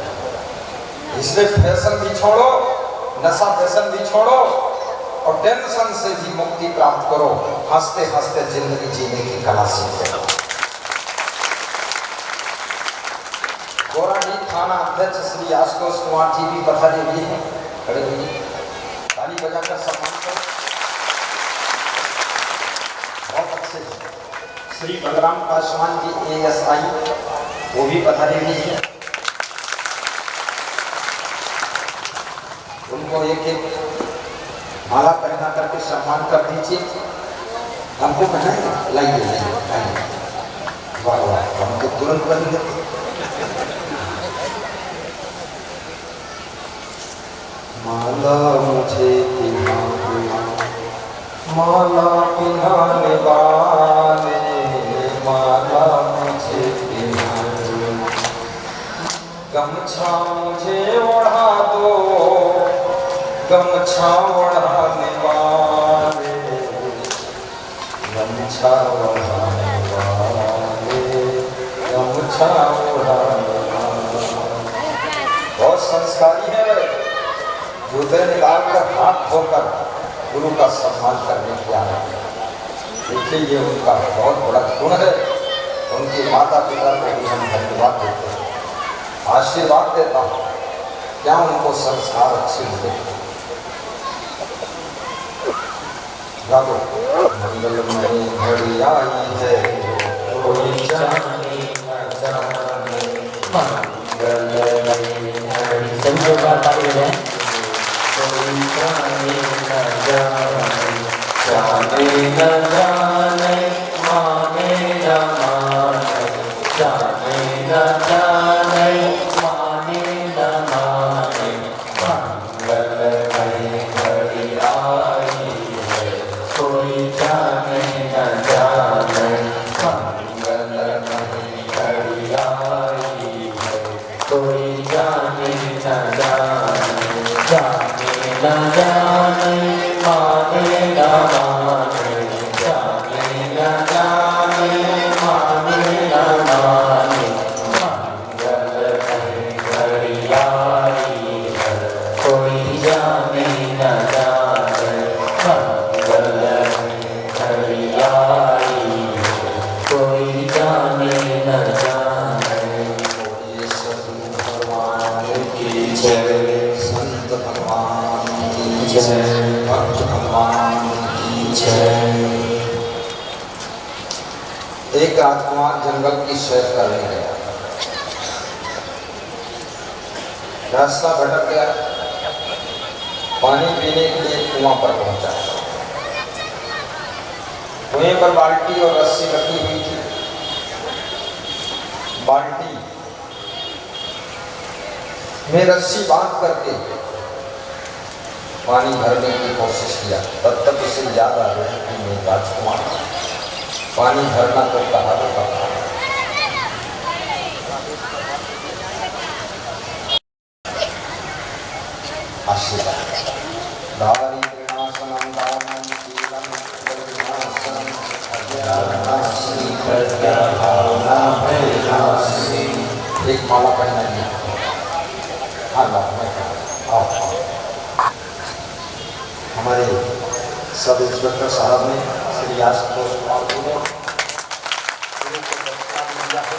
इसलिए फैशन भी छोड़ो, नशा व्यसन भी छोड़ो और टेंशन से भी मुक्ति प्राप्त करो। हंसते हंसते जिंदगी जीने की कला सीखो। गोराडी थाना अध्यक्ष श्री आशुतोष कुमार जी भी पधारे हुए हैं, खड़े हुए, ताली बजाकर सम्मान करो। बहुत अच्छे। श्री बलराम पासवान जी ASI, वो भी पधारे हुए हैं, उनको एक एक माला पहना करके सम्मान कर दीजिए। हमको पहनाएंगे, लाइए लाइए, वाह वाह, हमको तुरंत बन देते। माला मुझे पिन्हाने, माला पिन्हाने वाले, माला मुझे पिन्हाने, गमछा मुझे ओढ़ा दो, गमछा ओढ़ाने वाले, गमछा ओढ़ाने वाले, गमछा ओढ़ाने वाले। बहुत संस्कारी है, जूते निकाल कर हाथ धोकर गुरु का सम्मान करने की आदत है। देखिए ये उनका बहुत बड़ा गुण है। उनके माता पिता को भी हम धन्यवाद देते हैं, आशीर्वाद देता हूँ, क्या उनको संस्कार अच्छे मिले। गाओ, मंगल में घड़ी आई है, कोई जाने न जाने, मंगल में घड़ी, सभी लोग बात आ रही है। कोई जाने न जाने, जाने न जाने, माने न माने, जाने न जाने, माने न माने, मंगल में घड़ी आई है, कोई जाने न जाने, मंगल में घड़ी आई है, कोई जाने न जाने, जाने न जाने, माने न माने, जाने न जाने, माने न माने, मंगल में घड़ी आई है, कोई जाने न जाने, मंगल में घड़ी आई है, कोई जाने न जाने। बोलिए सद्गुरु भगवान की जय, संत भगवान की जय, भक्त भगवान की जय। एक राजकुमार जंगल की सैर करने गया, रास्ता भटक गया, पानी पीने के लिए कुआं पर पहुंचा। कुएं पर बाल्टी और रस्सी रखी हुई थी। बाल्टी में रस्सी बांध करके पानी भरने की कोशिश किया। तब तक उसे याद आ गया कि मैं राजकुमार, पानी भरना तो कहा था। आशीर्वाद दारिद्र्यनाशनं दानं शीलं प्रविनाशनं अज्ञाननाशनं प्रज्ञानाभयनाशिनी। एक माला पहनाइए। हाँ आओ। हमारे सब इंस्पेक्टर साहब ने, श्री आशुतोष कुमार जी ने गुरु को दक्षिणा दिया है,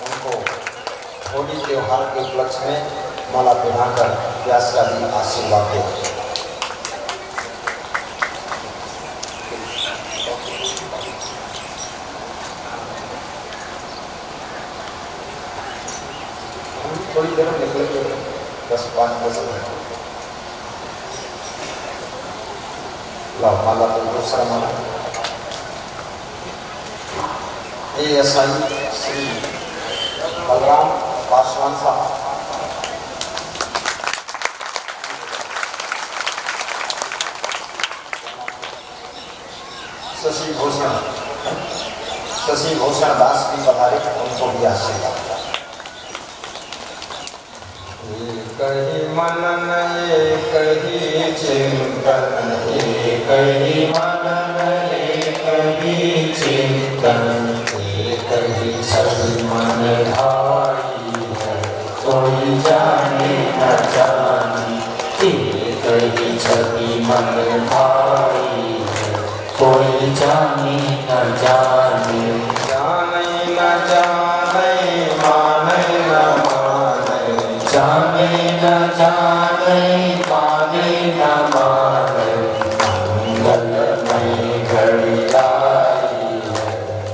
उनको होली त्योहार के उपलक्ष्य में माला पहनाकर व्यास का भी आशीर्वाद दे। थोड़ी देर में निकलेंगे 10-5 मिनट। ला माला तो दूसरा माला ASI श्री बलराम पासवान साहब। शशि भूषण दास भी पधारे, उनको भी आशीर्वाद। कही मनन कही चिंतन, कही मनन कही चिंतन, कही सभी मन भाई है, कोई जाने न जाने, कही सभी मन भाई है, कोई जाने न जाने, जाने न जाने माने न माने, जाने न जाने माने न माने, मंगल में घड़ी आई है,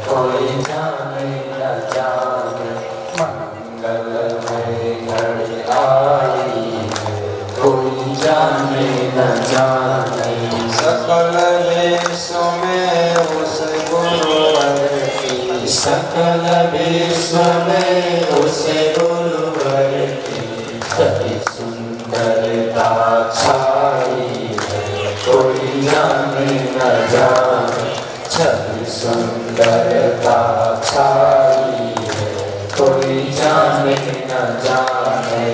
कोई जाने न जाने, मंगल में घड़ी आई है, कोई जाने न जाने। सकल विश्व में उस गुरुवर की, सकल विश्व में उस गुरुवर की, सभी सुंदरता छाई है, कोई जाने न जाने, सभी सुंदरता छाई है, कोई जाने न जाने,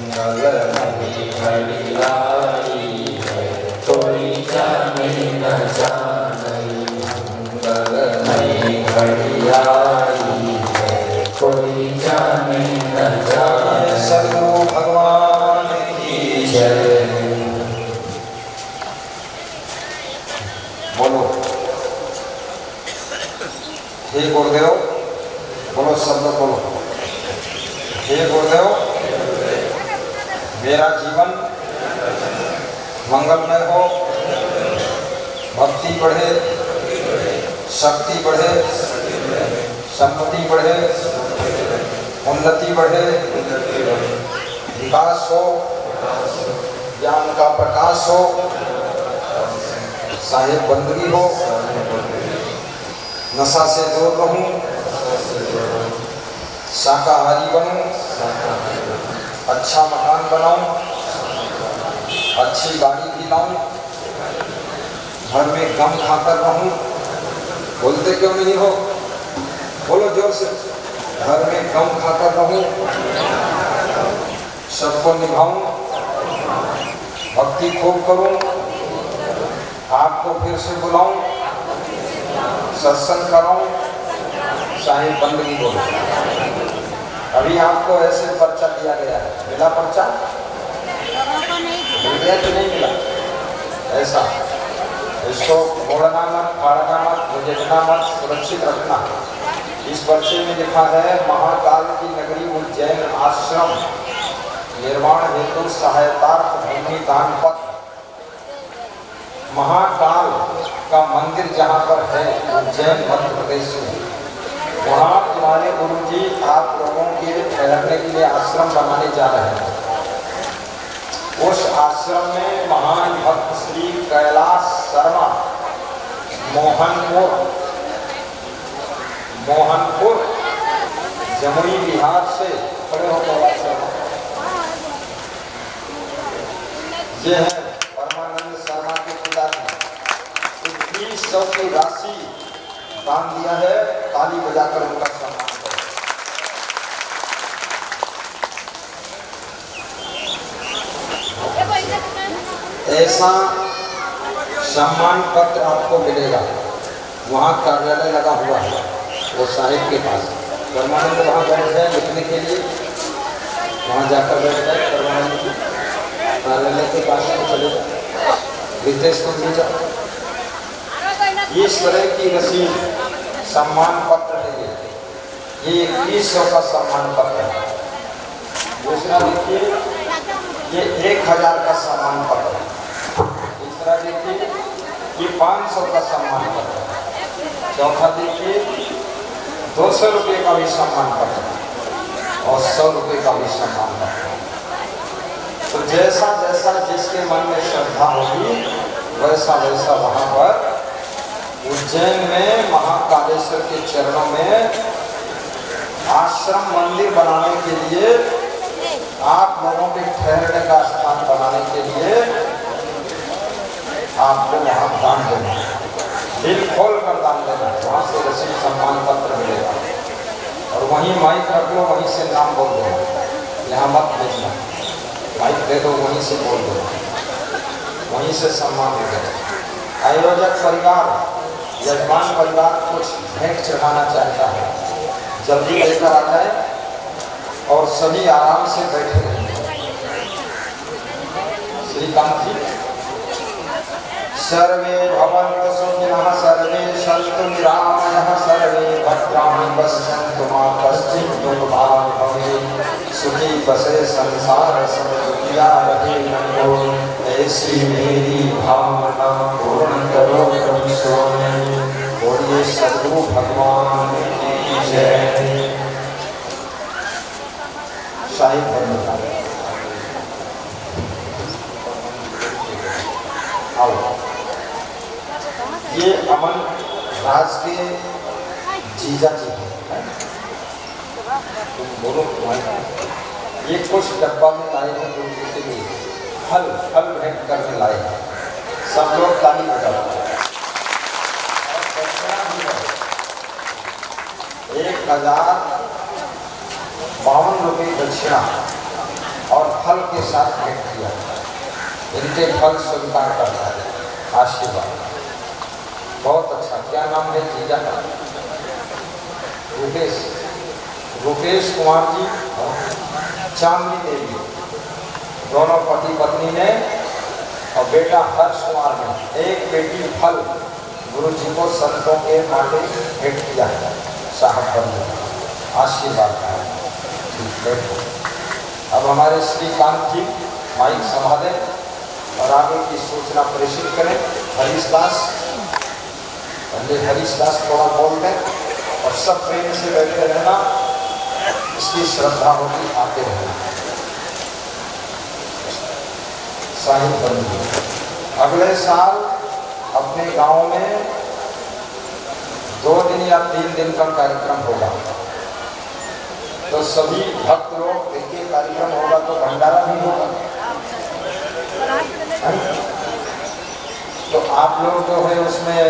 मंगल में घड़ी आई है, कोई जाने न जाने, मंगल में घड़ी आई है, कोई जाने न जाने। सद्गुरु भगवान की जय। बोलो हे गुरुदेव, बोलो शब्द बोलो। हे गुरुदेव, मेरा जीवन मंगलमय हो, भक्ति बढ़े, शक्ति बढ़े, संपत्ति बढ़े, उन्नति बढ़े, विकास हो, ज्ञान का प्रकाश हो, साहिब बंदगी हो, नशा से दूर रहूं, शाकाहारी बनूं, अच्छा मकान बनाऊं, अच्छी गाड़ी भी लाऊं, घर में गम खाकर रहूं। बोलते क्यों नहीं हो? बोलो जोर से। घर में गम खाकर रहूं, सबको निभाऊं, भक्ति खूब करूं, आपको फिर से बुलाऊं, सत्संग कराऊं, साहिब बंदगी बोलो। अभी आपको ऐसे पर्चा दिया गया है, मिला पर्चा? मिल गया कि नहीं मिला? ऐसा इसको मोड़ना मत, फाड़ना मत, मुझेना मत, सुरक्षित रखना। इस पर्चे में लिखा है महाकाल की नगरी उज्जैन आश्रम निर्माण हेतु सहायतार्थ भूमि दान पत्र। महाकाल का मंदिर जहाँ पर है उज्जैन मध्य प्रदेश में, वहाँ तुम्हारे गुरु जी आप लोगों के ठहरने के लिए आश्रम बनाने जा रहे हैं। उस आश्रम में महान भक्त श्री कैलाश शर्मा मोहनपुर जमुई बिहार से खड़े होकर ये है परमानंद शर्मा के पिता ने 2100 की राशि दान दिया है। ताली बजाकर उनका सम्मान करें। ऐसा सम्मान पत्र आपको मिलेगा। वहाँ कार्यालय लगा हुआ है, वो साहिब के पास। परमानंद वहाँ बैठ जाए लिखने के लिए, वहाँ जाकर बैठ जाए। परमानंद कार्यालय के पास में चले जाए, रितेश को भेजा। इस तरह की रसीद सम्मान पत्र है। ये 2100 का सम्मान पत्र है। दूसरा देखिए, ये 1000 का सम्मान पत्र है। तीसरा देखिए, ये 500 का सम्मान पत्र है। चौथा देखिए, 200 रुपये का भी सम्मान पत्र है। और 100 रुपये का भी सम्मान करते हैं। तो जैसा जैसा जिसके मन में श्रद्धा होगी वैसा वैसा वहाँ पर उज्जैन में महाकालेश्वर के चरणों में आश्रम मंदिर बनाने के लिए, आप लोगों के ठहरने का स्थान बनाने के लिए आपको वहाँ दान देना है, दिल खोल कर दान देना है। वहाँ से रसीद सम्मान पत्र मिलेगा और वहीं माइक रख लो, वहीं से नाम बोल दो, यहाँ मत भेजना, माइक दे दो, वहीं से बोल दो, वहीं से सम्मान मिलेगा। आयोजक परिवार, यजमान परिवार कुछ भेंट चढ़ाना चाहता है, जल्दी लेकर आ जाए और सभी आराम से बैठे रहेंगे। श्रीकांत जी, सर्वे भवन्तु सुखिनः, सर्वे सन्तु निरामयः, सर्वे भद्राणि पश्यन्तु मा कश्चित् दुर्भाग् भवेत्, सुखी बसे संसार सब दुखिया रहे नंदो, ऐसी मेरी भावना पूर्ण करो तुम स्वयं। बोलिए सद्गुरु भगवान की जय। शाही धर्म आओ, ये अमन राज के जीजा जी हैं। तुम बोलो, तुम्हारे ये कुछ डब्बा में लाए हैं गुरु के लिए, फल फल भेंट करने लाए हैं। सब लोग ताली बजाओ। 1052 रुपये दक्षिणा और फल के साथ भेंट किया। इनके फल स्वीकार करता है, आशीर्वाद। बहुत अच्छा। क्या नाम है जीजा का? रूपेश, रूपेश कुमार जी, चांदनी देवी, दोनों पति पत्नी ने और बेटा हर्ष कुमार ने एक बेटी फल गुरु जी को संतों के माटे भेंट किया है। साहब पर आशीर्वाद का है। अब हमारे श्रीकांत जी माइक संभालें और आगे की सूचना प्रेषित करें। हरीश दास, पहले हरीश दास थोड़ा बोल दें और सब प्रेम से बैठे रहना, इसकी श्रद्धा होगी, आते रहना। साहिब बंधु, अगले साल अपने गांव में 2 दिन या 3 दिन का कार्यक्रम होगा, तो सभी भक्त लोग, एक कार्यक्रम होगा तो भंडारा भी होगा। तो आप लोग जो है उसमें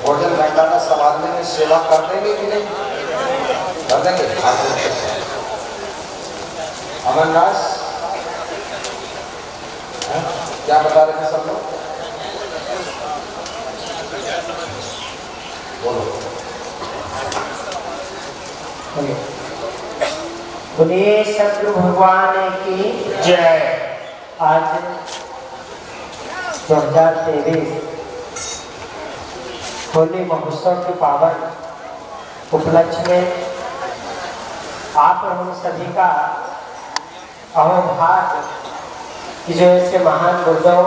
भोजन भंडारा संभालने में सेवा कर देंगे कि नहीं? कर देंगे। अमरनाथ क्या बता रहे हैं सब लोग? बोलो। बोलिए सद्गुरु भगवान की जय। आज 2023 होली महोत्सव के पावन उपलक्ष्य में आप और हम सभी का अहोभाग्य कि जो ऐसे महान गुरुदेव,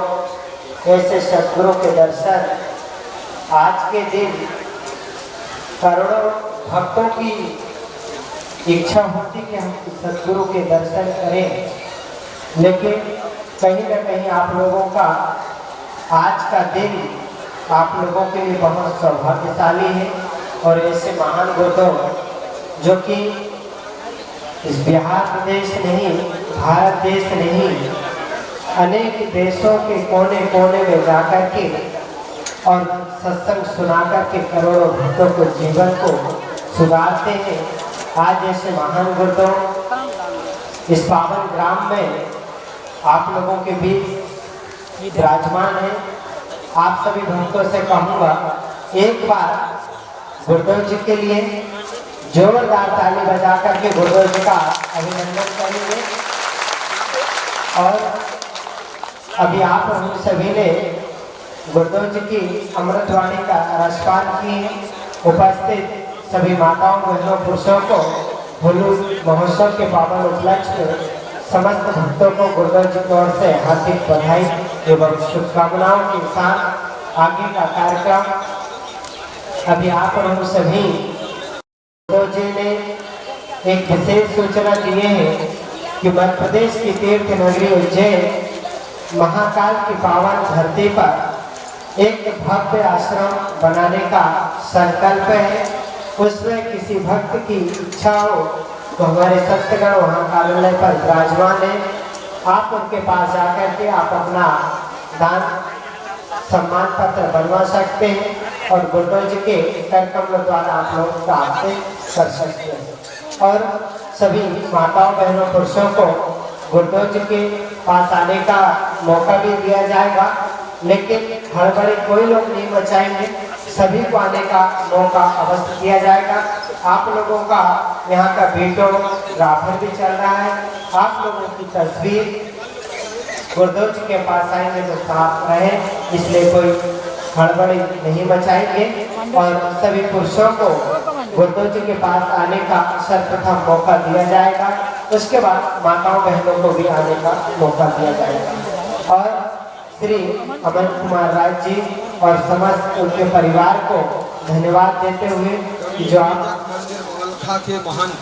ऐसे सद्गुरु के दर्शन, आज के दिन करोड़ों भक्तों की इच्छा होती कि हम सद्गुरु के दर्शन करें, लेकिन कहीं न कहीं आप लोगों का आज का दिन आप लोगों के लिए बहुत सौभाग्यशाली है। और ऐसे महान गुरुदेव जो कि इस बिहार प्रदेश नहीं, भारत देश नहीं, अनेक देशों के कोने कोने में जाकर के और सत्संग सुनाकर के करोड़ों भक्तों को जीवन को सुधारते हैं। आज ऐसे महान गुरुदेव इस पावन ग्राम में आप लोगों के बीच विराजमान है। आप सभी भक्तों से कहूँगा, एक बार गुरुदेव जी के लिए जोरदार ताली बजा करके गुरुदेव जी का अभिनंदन करेंगे। और अभी आप हम सभी ने गुरुदेव जी की अमृतवाणी का रसपान किए। उपस्थित सभी माताओं, बहनों, पुरुषों को होली महोत्सव के पावन उपलक्ष्य में समस्त भक्तों को गुरुदेव जी की ओर से हार्दिक बधाई एवं शुभकामनाओं के साथ आगे का कार्यक्रम अभी आप और हम सभी गुरुदेव जी ने एक विशेष सूचना दिए हैं कि मध्य प्रदेश की तीर्थ नगरी उज्जैन महाकाल की पावन धरती पर एक भव्य आश्रम बनाने का संकल्प है। उसमें किसी भक्त की इच्छा हो तो हमारे सत्यगण वहाँ कार्यालय पर विराजमान है। आप उनके पास जाकर के आप अपना दान सम्मान पत्र बनवा सकते हैं और गुरुदेव जी के कर कमल द्वारा आप लोग प्राप्त कर सकते हैं। और सभी माताओं बहनों पुरुषों को गुरुदेव जी के पास आने का मौका भी दिया जाएगा, लेकिन हड़बड़ी कोई लोग नहीं मचाएंगे, सभी को आने का मौका अवश्य दिया जाएगा। आप लोगों का यहाँ का वीडियोग्राफर भी चल रहा है, आप लोगों की तस्वीर गुरुदेव जी के पास आएंगे तो साफ रहे, इसलिए कोई हड़बड़ी नहीं मचाएंगे। और सभी पुरुषों को गुरुदेव जी के पास आने का सर्वप्रथम मौका दिया जाएगा, उसके बाद माताओं बहनों को भी आने का मौका दिया जाएगा। और श्री अमन कुमार राय जी और समस्त उनके परिवार को धन्यवाद देते हुए कि जो आप मंदिर ममलखा के महान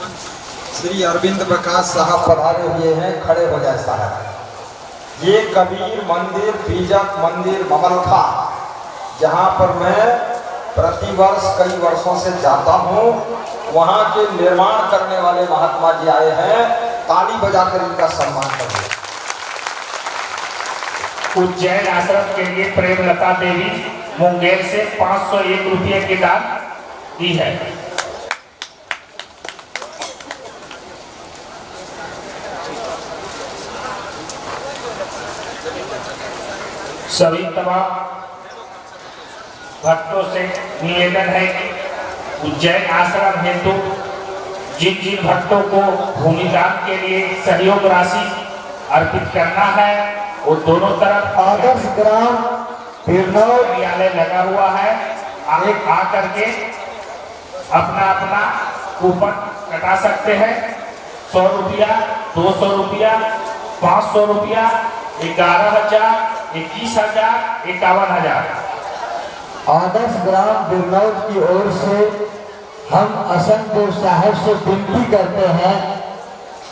श्री अरविंद प्रकाश साहब पधारे हुए हैं, खड़े हो जाए साहब। ये कबीर मंदिर बीजक मंदिर ममलखा, जहाँ पर मैं प्रतिवर्ष कई वर्षों से जाता हूँ, वहाँ के निर्माण करने वाले महात्मा जी आए हैं, ताली बजाकर इनका सम्मान करें। उज्जैन आश्रम के लिए प्रेमलता देवी मुंगेर से 501 रुपये की दान दी है। सभी तमाम भक्तों से निवेदन है कि उज्जैन आश्रम हेतु जिन जिन भक्तों को भूमि दान के लिए सहयोग राशि अर्पित करना है वो दोनों तरफ आदर्श ग्राम कार्यालय लगा हुआ है, आ करके अपना अपना कूपन कटा सकते हैं। 100 रुपया, 200 रुपया, 500 रुपया, 11,000, 21,000, 51,000। आदर्श ग्राम बिरनौर की ओर से हम असंदेव साहब से विनती करते हैं,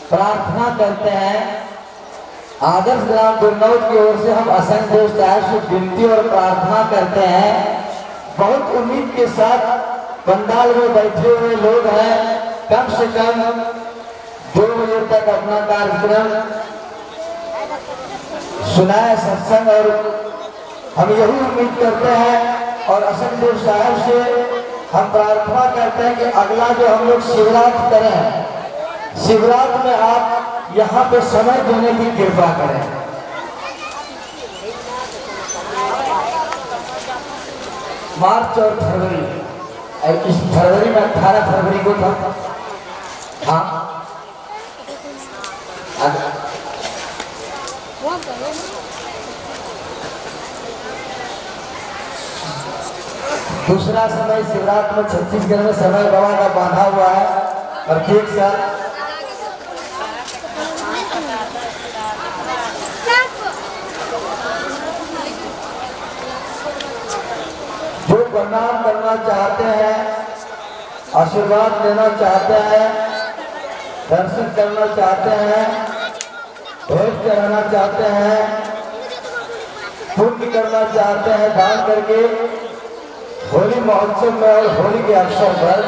प्रार्थना करते हैं। आदर्श ग्राम बिरनौर की ओर से हम असंदेव साहब से विनती और प्रार्थना करते हैं। बहुत उम्मीद के साथ पंडाल में बैठे हुए लोग हैं, कम से कम 2 बजे तक अपना कार्यक्रम सुनाए सत्संग, और हम यही उम्मीद करते हैं और असंदेव साहब से हम प्रार्थना करते हैं कि अगला जो हम लोग शिवरात्रि करें, शिवरात्रि में आप यहाँ पे समय देने की कृपा करें। मार्च और फरवरी, इस फरवरी में 18 फरवरी को था। हाँ, दूसरा समय शिवरात्रि में छत्तीसगढ़ में समय बाबा का बांधा हुआ है। प्रत्येक साल जो प्रणाम करना चाहते हैं, आशीर्वाद लेना चाहते हैं, दर्शन करना चाहते हैं, भेंट चढ़ाना चाहते हैं, पुण्य करना चाहते हैं, दान करके होली महोत्सव में और होली के अवसर पर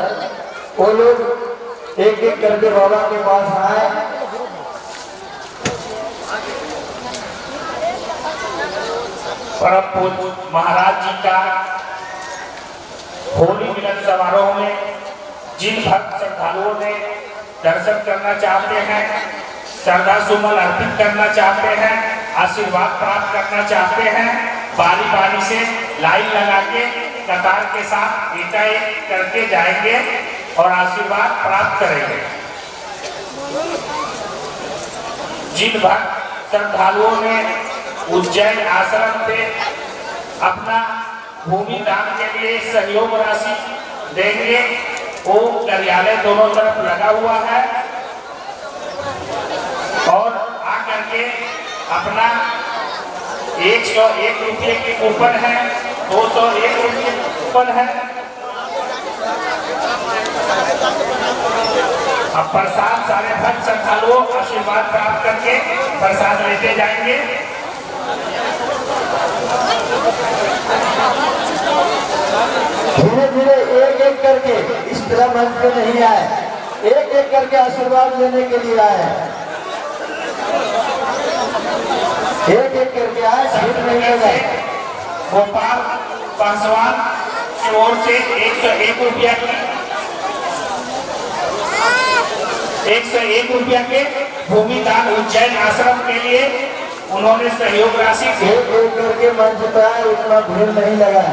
वो लोग एक एक करके बाबा के पास आए। परम पूज्य महाराज जी का होली मिलन समारोह में जिन भक्त श्रद्धालुओं ने दर्शन करना चाहते हैं, श्रद्धा सुमन अर्पित करना चाहते हैं, आशीर्वाद प्राप्त करना चाहते हैं, बारी बारी से लाइन लगा के कतार के साथ एक करके जाएंगे और आशीर्वाद प्राप्त करेंगे। जिन भक्त श्रद्धालुओं ने उज्जैन आश्रम पे अपना भूमि दान के लिए सहयोग राशि देंगे, वो कार्यालय दोनों तरफ लगा हुआ है, और आकर के अपना 101 रुपये की कूपन है, 201 रुपये की कूपन है। अब प्रसाद श्रद्धालुओं आशीर्वाद प्राप्त करके प्रसाद लेते जाएंगे। धीरे धीरे एक एक करके इस तरह मंच पे नहीं आए, एक एक करके आशीर्वाद लेने के लिए आए, एक एक करके आए, भीड़ नहीं लगाए। गोपाल पासवान की ओर से 101 रुपया की 101 रुपया के भूमि दान उज्जैन आश्रम के लिए उन्होंने सहयोग राशि एक एक करके मंच पे आए, उतना भीड़ नहीं लगा।